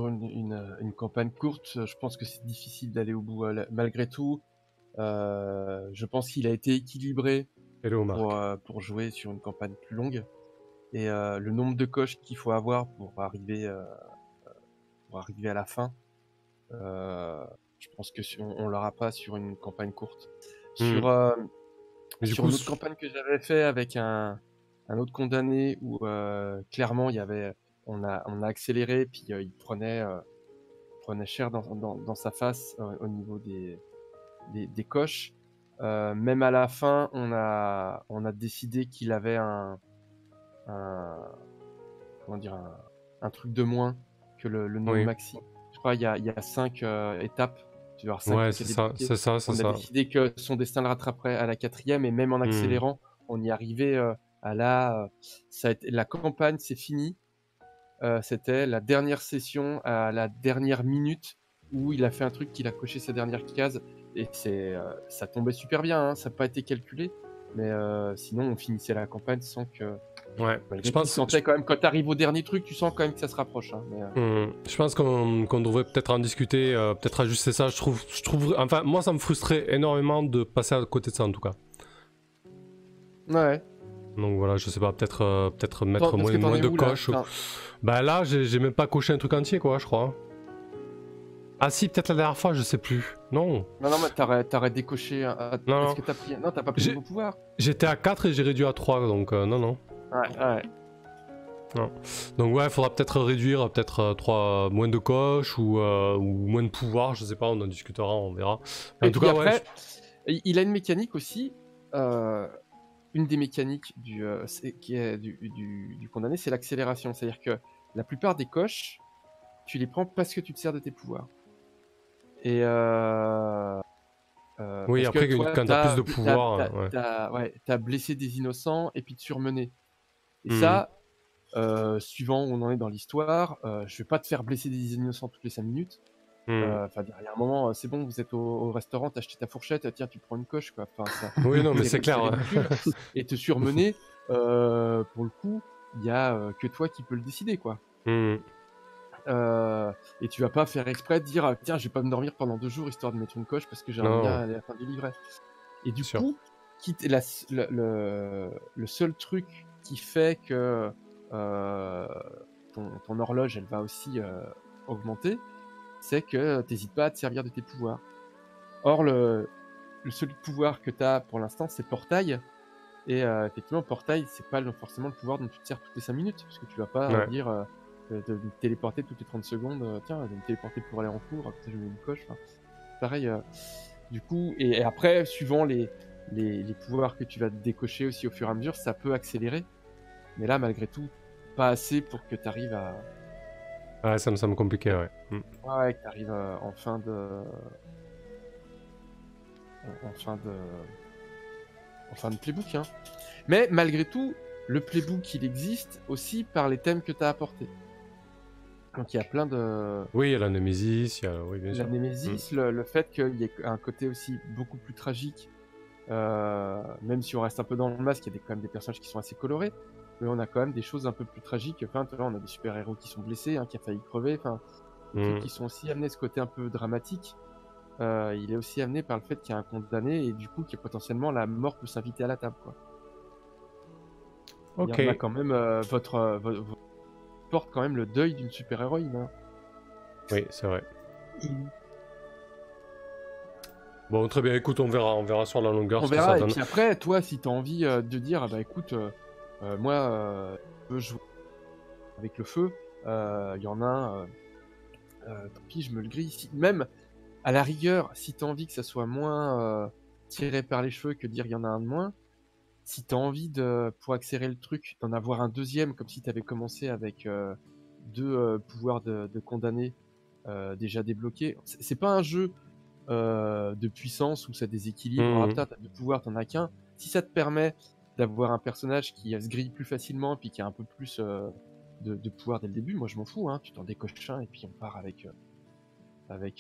une campagne courte, je pense que c'est difficile d'aller au bout. Malgré tout, je pense qu'il a été équilibré pour jouer sur une campagne plus longue. Et le nombre de coches qu'il faut avoir pour arriver à la fin, je pense que on l'aura pas sur une campagne courte. Sur une autre campagne que j'avais fait avec un autre condamné où clairement on a accéléré, puis il prenait cher dans sa face au niveau des coches. Même à la fin, on a décidé qu'il avait un truc de moins que le nombre maxi. Je crois il y a 5 étapes. Tu dois avoir 5 ouais, c'est ça. On a décidé que son destin le rattraperait à la 4e, et même en accélérant, on y arrivait à la campagne, c'est fini. C'était la dernière session à la dernière minute où il a fait un truc qu'il a coché sa dernière case, et ça tombait super bien, hein, ça n'a pas été calculé, mais sinon on finissait la campagne sans que... Ouais, je pense que quand même, quand tu arrives au dernier truc, tu sens quand même que ça se rapproche. Hein, mais je pense qu'on devrait peut-être en discuter, peut-être ajuster ça. Je trouve, enfin, moi ça me frustrait énormément de passer à côté de ça en tout cas. Ouais. Donc voilà, je sais pas, peut-être mettre moins de coches. Bah là, j'ai même pas coché un truc entier, quoi, je crois. Ah si, peut-être la dernière fois, je sais plus. Non. Non, mais t'aurais décoché. Est-ce que t'as pris... Non, t'as pas pris de pouvoir. J'étais à 4 et j'ai réduit à 3, donc non. Ouais. Non. Donc ouais, il faudra peut-être réduire, moins de coches ou moins de pouvoir, je sais pas, on en discutera, on verra. En tout cas, après, il a une mécanique aussi. Une des mécaniques du condamné, c'est l'accélération. C'est-à-dire que la plupart des coches, tu les prends parce que tu te sers de tes pouvoirs. Et oui, après, quand t'as plus de pouvoir... t'as blessé des innocents et puis te surmener. Et ça, suivant où on en est dans l'histoire, je vais pas te faire blesser des innocents toutes les 5 minutes. Enfin, il y a un moment, c'est bon, vous êtes au restaurant, t'as acheté ta fourchette, tiens, tu prends une coche, quoi. Enfin, ça, oui, non, mais c'est clair. Et te surmener, pour le coup, il y a que toi qui peux le décider, quoi. Et tu vas pas faire exprès de dire, tiens, je vais pas me dormir pendant 2 jours histoire de mettre une coche parce que j'aimerais bien aller à la fin du livret. Et du coup, le seul truc qui fait que ton horloge, elle va aussi augmenter, c'est que t'hésites pas à te servir de tes pouvoirs. Or, seul pouvoir que tu as pour l'instant, c'est Portail. Et effectivement, Portail, c'est pas forcément le pouvoir dont tu te sers toutes les 5 minutes. Parce que tu vas pas dire de me téléporter toutes les 30 secondes. Tiens, de me téléporter pour aller en cours. Après, je mets une coche. Enfin, pareil. Du coup, et après, suivant les pouvoirs que tu vas décocher aussi au fur et à mesure, ça peut accélérer. Mais là, malgré tout, pas assez pour que tu arrives à. Ouais, ça me semble compliqué, ouais. Ouais, que tu arrives en fin de playbook. Hein. Mais malgré tout, le playbook, il existe aussi par les thèmes que tu as apportés. Donc il y a plein de... Oui, il y a la Némésis, il y a... Oui, bien sûr. La Némésis, le fait qu'il y ait un côté aussi beaucoup plus tragique, même si on reste un peu dans le masque, il y a quand même des personnages qui sont assez colorés, mais on a quand même des choses un peu plus tragiques. Enfin, on a des super-héros qui sont blessés, qui a failli crever, enfin, des trucs qui sont aussi amenés ce côté un peu dramatique. Il est aussi amené par le fait qu'il y a un condamné et du coup que potentiellement la mort peut s'inviter à la table, quoi. Ok. Il y en a quand même votre porte quand même le deuil d'une super-héroïne. Hein. Oui, c'est vrai. Bon, très bien, écoute, on verra sur la longueur. On verra, et puis après, toi, si t'as envie de dire, bah écoute, moi, je veux jouer avec le feu, il y en a un, tant pis, je me le grille. Même, à la rigueur, si t'as envie que ça soit moins tiré par les cheveux que dire il y en a un de moins, si t'as envie pour accélérer le truc, d'en avoir un deuxième, comme si t'avais commencé avec 2 pouvoirs de condamné déjà débloqués. C'est pas un jeu de puissance où ça déséquilibre. T'as 2 pouvoirs, t'en as qu'un. Si ça te permet d'avoir un personnage qui se grille plus facilement, puis qui a un peu plus de pouvoir dès le début, moi je m'en fous. Hein. Tu t'en décoches un et puis on part avec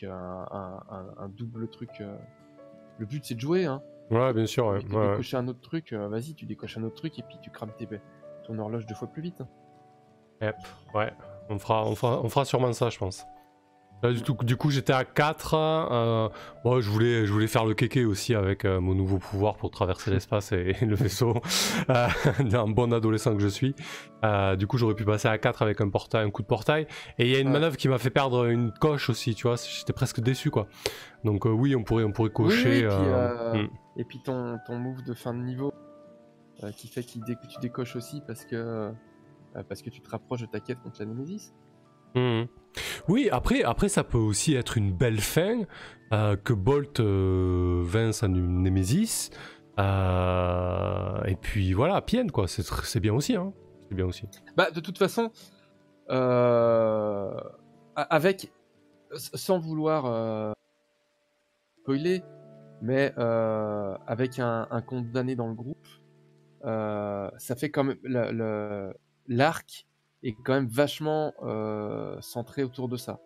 un double truc. Le but c'est de jouer. Hein. Ouais, bien sûr. Ouais. Tu décoches un autre truc, vas-y, tu décoches un autre truc et puis tu crames ton horloge 2 fois plus vite. Yep, ouais, on fera sûrement ça, je pense. Là, du coup, j'étais à 4. Bon, je voulais faire le kéké aussi avec mon nouveau pouvoir pour traverser l'espace et le vaisseau. Un bon adolescent que je suis. Du coup, j'aurais pu passer à 4 avec un coup de portail. Et il y a une manœuvre qui m'a fait perdre une coche aussi, tu vois. J'étais presque déçu, quoi. Donc oui, on pourrait cocher. Oui, et puis ton move de fin de niveau qui fait que tu décoches aussi parce que tu te rapproches de ta quête contre la Némésis. Oui, après ça peut aussi être une belle fin que Bolt vince en une Némésis et puis voilà, Pienne quoi, c'est bien aussi, hein. C'est bien aussi. Bah de toute façon, avec sans vouloir spoiler, mais avec un condamné dans le groupe, ça fait quand même l'arc est quand même vachement centré autour de ça.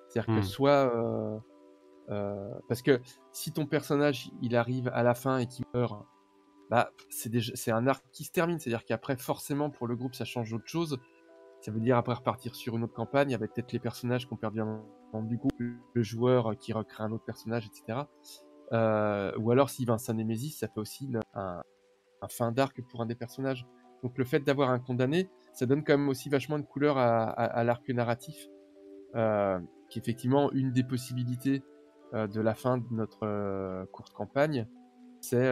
C'est-à-dire que soit... parce que si ton personnage il arrive à la fin et qu'il meurt, bah, c'est un arc qui se termine. C'est-à-dire qu'après, forcément, pour le groupe, ça change d'autre chose. Ça veut dire après repartir sur une autre campagne avec peut-être les personnages qui ont perdu un membre du groupe, le joueur qui recrée un autre personnage, etc. Ou alors, s'il vince un Némésis, ça fait aussi un fin d'arc pour un des personnages. Donc le fait d'avoir un condamné, ça donne quand même aussi vachement de couleur à l'arc narratif, qui est effectivement une des possibilités de la fin de notre courte campagne, c'est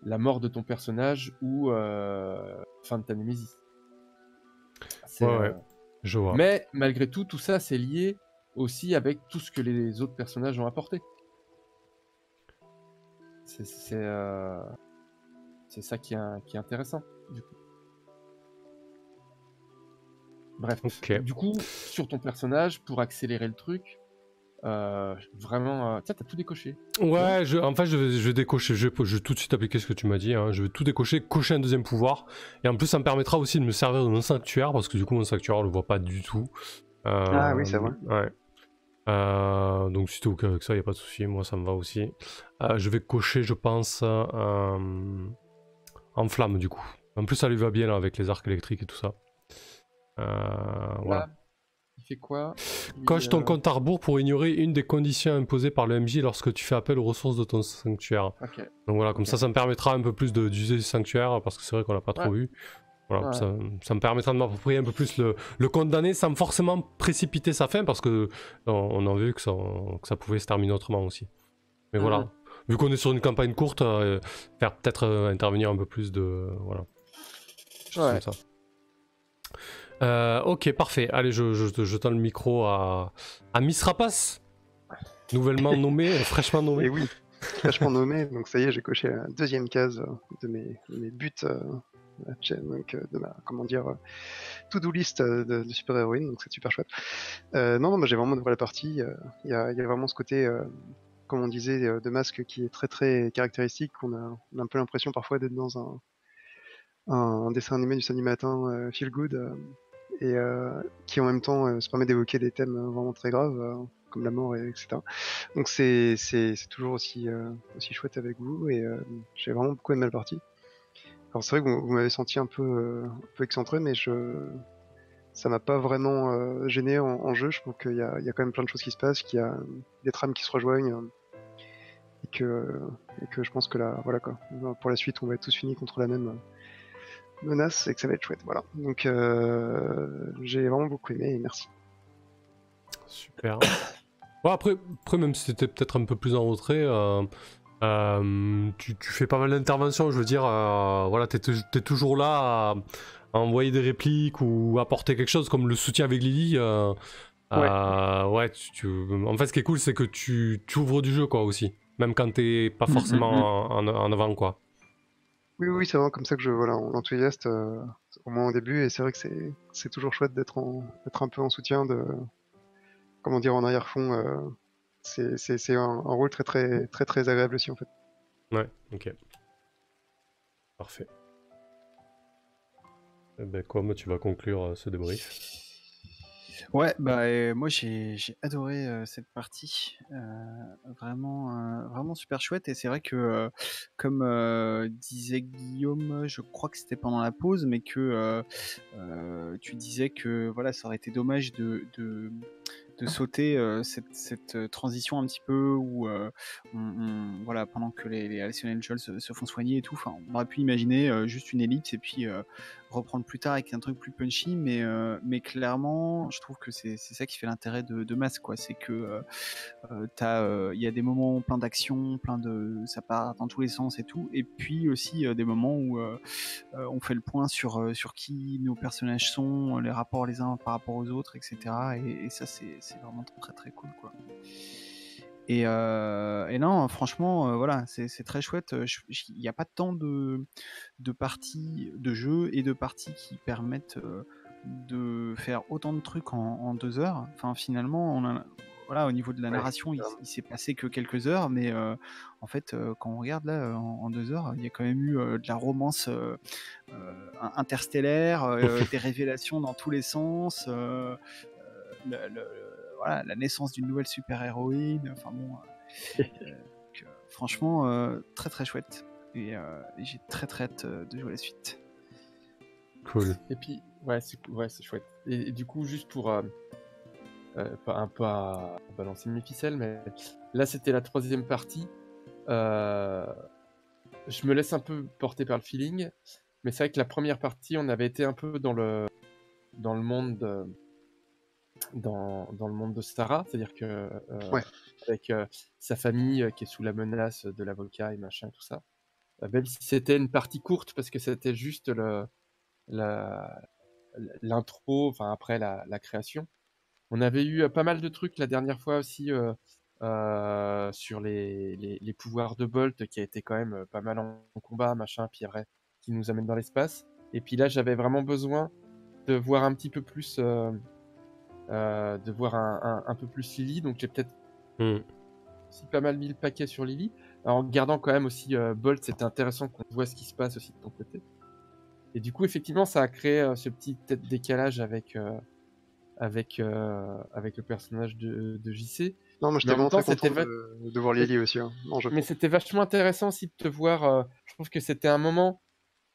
la mort de ton personnage ou fin de ta Némésis. Ouais, je vois. Mais malgré tout, tout ça, c'est lié aussi avec tout ce que les autres personnages ont apporté. C'est ça qui est intéressant, du coup. Bref, du coup, sur ton personnage, pour accélérer le truc, vraiment... Tiens, t'as tout décoché. Ouais, en fait, je vais décocher, je vais tout de suite appliquer ce que tu m'as dit, hein. Je vais tout décocher, cocher un deuxième pouvoir, et en plus, ça me permettra aussi de me servir de mon sanctuaire, parce que du coup, mon sanctuaire, on le voit pas du tout. Ah oui, c'est vrai. Ouais. Donc, si t'es ok avec ça, y a pas de souci, moi, ça me va aussi. Je vais cocher, je pense, en flamme, du coup. En plus, ça lui va bien, là, avec les arcs électriques et tout ça. Voilà. Il fait quoi? Coche ton compte à rebours pour ignorer une des conditions imposées par le MJ lorsque tu fais appel aux ressources de ton sanctuaire. Donc voilà, comme ça me permettra un peu plus d'user du sanctuaire, parce que c'est vrai qu'on l'a pas trop vu. Voilà, ça me permettra de m'approprier un peu plus le condamné sans forcément précipiter sa fin, parce que on a vu que ça pouvait se terminer autrement aussi. Mais voilà. vu qu'on est sur une campagne courte, faire peut-être intervenir un peu plus de... Voilà. Ouais. Comme ça. Ok, parfait. Allez, je tends le micro à Miss Rapace, nouvellement nommée, fraîchement nommée. Et oui, fraîchement nommé, donc ça y est, j'ai coché la deuxième case de mes buts, donc de ma, comment dire, to-do list de super-héroïne, donc c'est super chouette. Non, j'ai vraiment adoré la partie. Il y a vraiment ce côté, comme on disait, de masque qui est très très caractéristique. On a un peu l'impression parfois d'être dans un dessin animé du samedi matin feel good, et qui en même temps se permet d'évoquer des thèmes vraiment très graves, comme la mort, etc. Donc c'est toujours aussi chouette avec vous, et j'ai vraiment beaucoup aimé la partie. Alors c'est vrai que vous m'avez senti un peu excentré, mais ça m'a pas vraiment gêné en jeu. Je trouve qu'il y a quand même plein de choses qui se passent, qu'il y a des trames qui se rejoignent, et que je pense que là, voilà quoi, pour la suite, on va être tous unis contre la même menace, et que ça va être chouette. Voilà. Donc j'ai vraiment beaucoup aimé, et merci. Super. Bon, après, même si c'était peut-être un peu plus en retrait, tu fais pas mal d'interventions, je veux dire, voilà, t'es toujours là à envoyer des répliques ou apporter quelque chose comme le soutien avec Lily. Ouais, en fait, ce qui est cool, c'est que tu ouvres du jeu, quoi, aussi, même quand t'es pas forcément en avant, quoi. Oui, c'est vraiment comme ça que je l'enthousiaste au moins au début, et c'est vrai que c'est toujours chouette d'être un peu en soutien, comment dire, en arrière-fond. C'est un rôle très très très très agréable aussi en fait. Ouais, ok. Parfait. Eh ben, comme tu vas conclure ce débrief. Ouais, moi j'ai adoré cette partie, vraiment super chouette, et c'est vrai que comme disait Guillaume, je crois que c'était pendant la pause, mais que tu disais que voilà, ça aurait été dommage de sauter cette transition un petit peu où voilà, pendant que les Alcyon Angels se font soigner et tout, enfin, on aurait pu imaginer juste une ellipse et puis reprendre plus tard avec un truc plus punchy, mais clairement je trouve que c'est ça qui fait l'intérêt de Mask, quoi. C'est que il y a des moments plein d'action, ça part dans tous les sens et tout, et puis aussi des moments où on fait le point sur qui nos personnages sont, les rapports les uns par rapport aux autres, etc. Et ça, c'est vraiment très très cool, quoi. Et non, franchement, voilà, c'est très chouette. Il n'y a pas tant de parties de jeu et de parties qui permettent de faire autant de trucs en 2 heures. Enfin, finalement, voilà, au niveau de la narration, il s'est passé que quelques heures, mais en fait, quand on regarde là, en 2 heures, il y a quand même eu de la romance interstellaire, des révélations dans tous les sens, voilà, la naissance d'une nouvelle super-héroïne, enfin bon, franchement, très très chouette, et j'ai très hâte de jouer à la suite. Cool. Et puis, c'est chouette. Et du coup, juste pour un peu à balancer mes ficelles, mais là c'était la 3e partie. Je me laisse un peu porter par le feeling, mais c'est vrai que la première partie, on avait été un peu dans le monde dans le monde de Sarah, c'est-à-dire que avec sa famille qui est sous la menace de l'avocat et machin, tout ça. Même si c'était une partie courte, parce que c'était juste l'intro, enfin après la création. On avait eu pas mal de trucs la dernière fois aussi sur les pouvoirs de Bolt, qui a été quand même pas mal en combat, machin, puis après qui nous amène dans l'espace. Et puis là, j'avais vraiment besoin de voir un petit peu plus, de voir un peu plus Lily, donc j'ai peut-être aussi pas mal mis le paquet sur Lily. Alors, en gardant quand même aussi Bolt, c'était intéressant qu'on voit ce qui se passe aussi de ton côté. Et du coup, effectivement, ça a créé ce petit décalage avec le personnage de JC. Non, moi j'étais vraiment très content de voir Lily aussi. Hein. Non, mais c'était vachement intéressant aussi de te voir. Je trouve que c'était un moment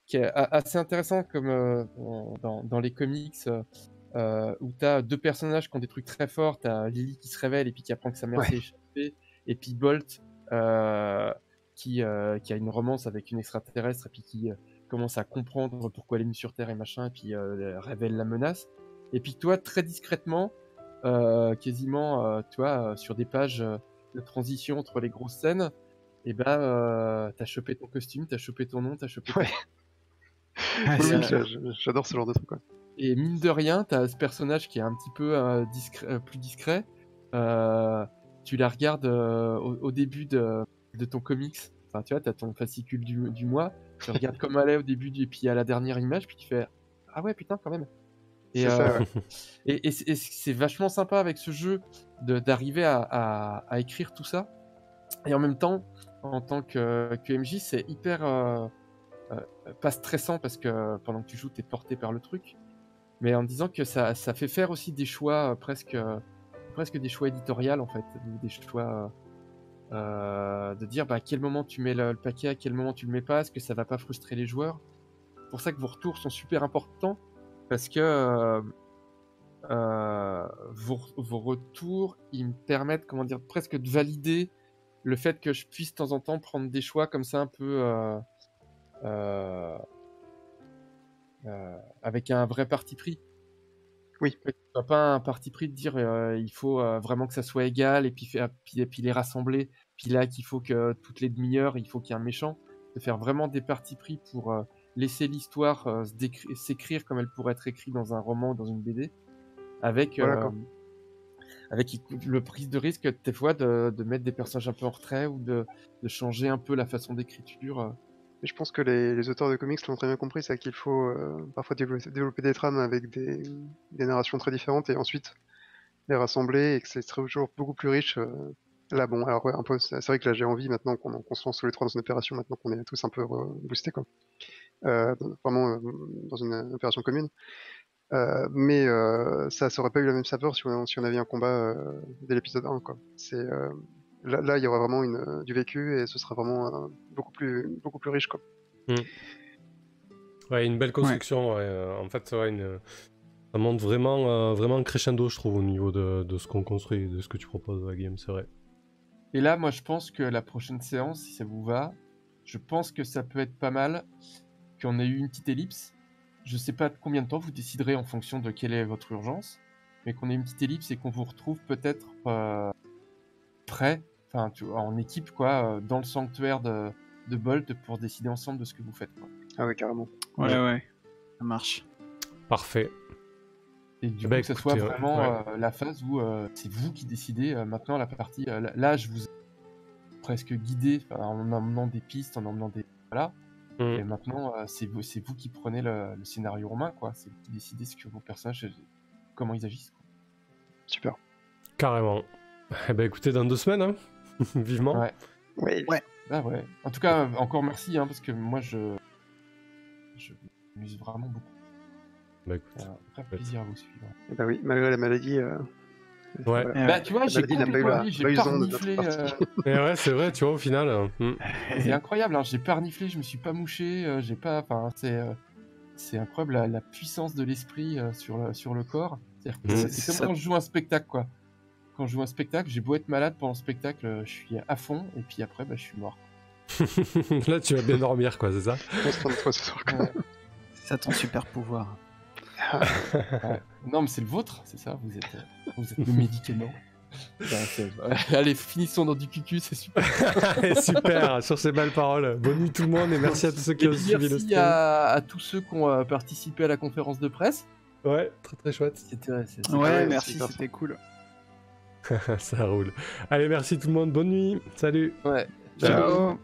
qui est assez intéressant, comme dans les comics, où t'as 2 personnages qui ont des trucs très forts. T'as Lily qui se révèle et puis qui apprend que sa mère s'est échappée, et puis Bolt qui a une romance avec une extraterrestre, et puis qui commence à comprendre pourquoi elle est venue sur Terre et machin, et puis révèle la menace. Et puis toi, très discrètement, quasiment, sur des pages de transition entre les grosses scènes, et ben t'as chopé ton costume, t'as chopé ton nom, t'as chopé Ouais. J'adore ce genre de truc, quoi. Et mine de rien, t'as ce personnage qui est un petit peu plus discret. Tu la regardes au début de ton comics. Enfin, tu vois, t'as ton fascicule du mois. Tu regardes comme elle est au début, et puis à la dernière image, puis tu fais ah ouais, putain, quand même. Et, C'est ça, ouais. et c'est vachement sympa avec ce jeu d'arriver à écrire tout ça. Et en même temps, en tant que MJ, c'est hyper pas stressant parce que pendant que tu joues, t'es porté par le truc. Mais en disant que ça fait faire aussi des choix presque des choix éditoriaux en fait, des choix de dire à quel moment tu mets le paquet, à quel moment tu le mets pas, est-ce que ça va pas frustrer les joueurs. C'est pour ça que vos retours sont super importants parce que vos retours ils me permettent presque de valider le fait que je puisse de temps en temps prendre des choix comme ça un peu avec un vrai parti pris. Oui. Pas un parti pris de dire il faut vraiment que ça soit égal et puis les rassembler. Puis là qu'il faut que toutes les demi-heures il faut qu'il y ait un méchant. De faire vraiment des partis pris pour laisser l'histoire s'écrire comme elle pourrait être écrite dans un roman ou dans une BD. Avec le prise de risque des fois de mettre des personnages un peu en retrait ou de changer un peu la façon d'écriture. Et je pense que les auteurs de comics l'ont très bien compris, c'est qu'il faut parfois développer des trames avec des narrations très différentes et ensuite les rassembler et que c'est toujours beaucoup plus riche. Là, bon, alors ouais, un peu, c'est vrai que là j'ai envie maintenant qu'on se lance tous les trois dans une opération, maintenant qu'on est tous un peu boostés, quoi. Vraiment dans une opération commune. Mais ça aurait pas eu la même saveur si on avait un combat dès l'épisode 1, quoi. C'est là il y aura vraiment du vécu et ce sera vraiment beaucoup plus riche, quoi. Ouais, une belle construction. Ouais. En fait, ça monte vraiment crescendo, je trouve, au niveau de ce qu'on construit, de ce que tu proposes à la game, c'est vrai. Et là, moi, je pense que la prochaine séance, si ça vous va, je pense que ça peut être pas mal qu'on ait eu une petite ellipse. Je sais pas combien de temps, vous déciderez en fonction de quelle est votre urgence, mais qu'on ait une petite ellipse et qu'on vous retrouve peut-être prêt, enfin, en équipe, quoi, dans le sanctuaire de Bolt pour décider ensemble de ce que vous faites, quoi. Ah ouais, carrément. Ouais, ça marche. Parfait. Et du coup, que ce soit vraiment la phase où c'est vous qui décidez maintenant la partie. Là, je vous ai presque guidé en emmenant des pistes, en emmenant des. Voilà. Et maintenant, c'est vous qui prenez le scénario en main, quoi. C'est vous qui décidez ce que vos personnages, comment ils agissent, quoi. Super. Carrément. Eh ben écoutez, dans 2 semaines, hein. Vivement. Ouais. Ah ouais. En tout cas, encore merci, hein, parce que moi, je m'amuse vraiment beaucoup. Bah écoute. Très plaisir à vous suivre. Et bah oui, malgré la maladie. Ouais. Bah tu vois, j'ai parniflé. Et ouais, c'est vrai, tu vois, au final. C'est incroyable, hein, j'ai parniflé, je me suis pas mouché, j'ai pas. Enfin, c'est incroyable la puissance de l'esprit sur le corps. C'est comme quand je joue un spectacle, quoi. Quand je joue un spectacle, j'ai beau être malade pendant le spectacle, je suis à fond, et puis après, je suis mort. Là, tu vas bien dormir, quoi, c'est ça? C'est ça ton super pouvoir. Non, mais c'est le vôtre, c'est ça, vous êtes le médicament. Allez, finissons dans du cucu, c'est super. Super, sur ces belles paroles. Bonne nuit tout le monde et merci à tous ceux qui ont suivi le stream. Merci à tous ceux qui ont participé à la conférence de presse. Ouais, très chouette. Ouais, merci, c'était cool. Ça roule. Allez, merci tout le monde, bonne nuit, salut. Ouais, ciao.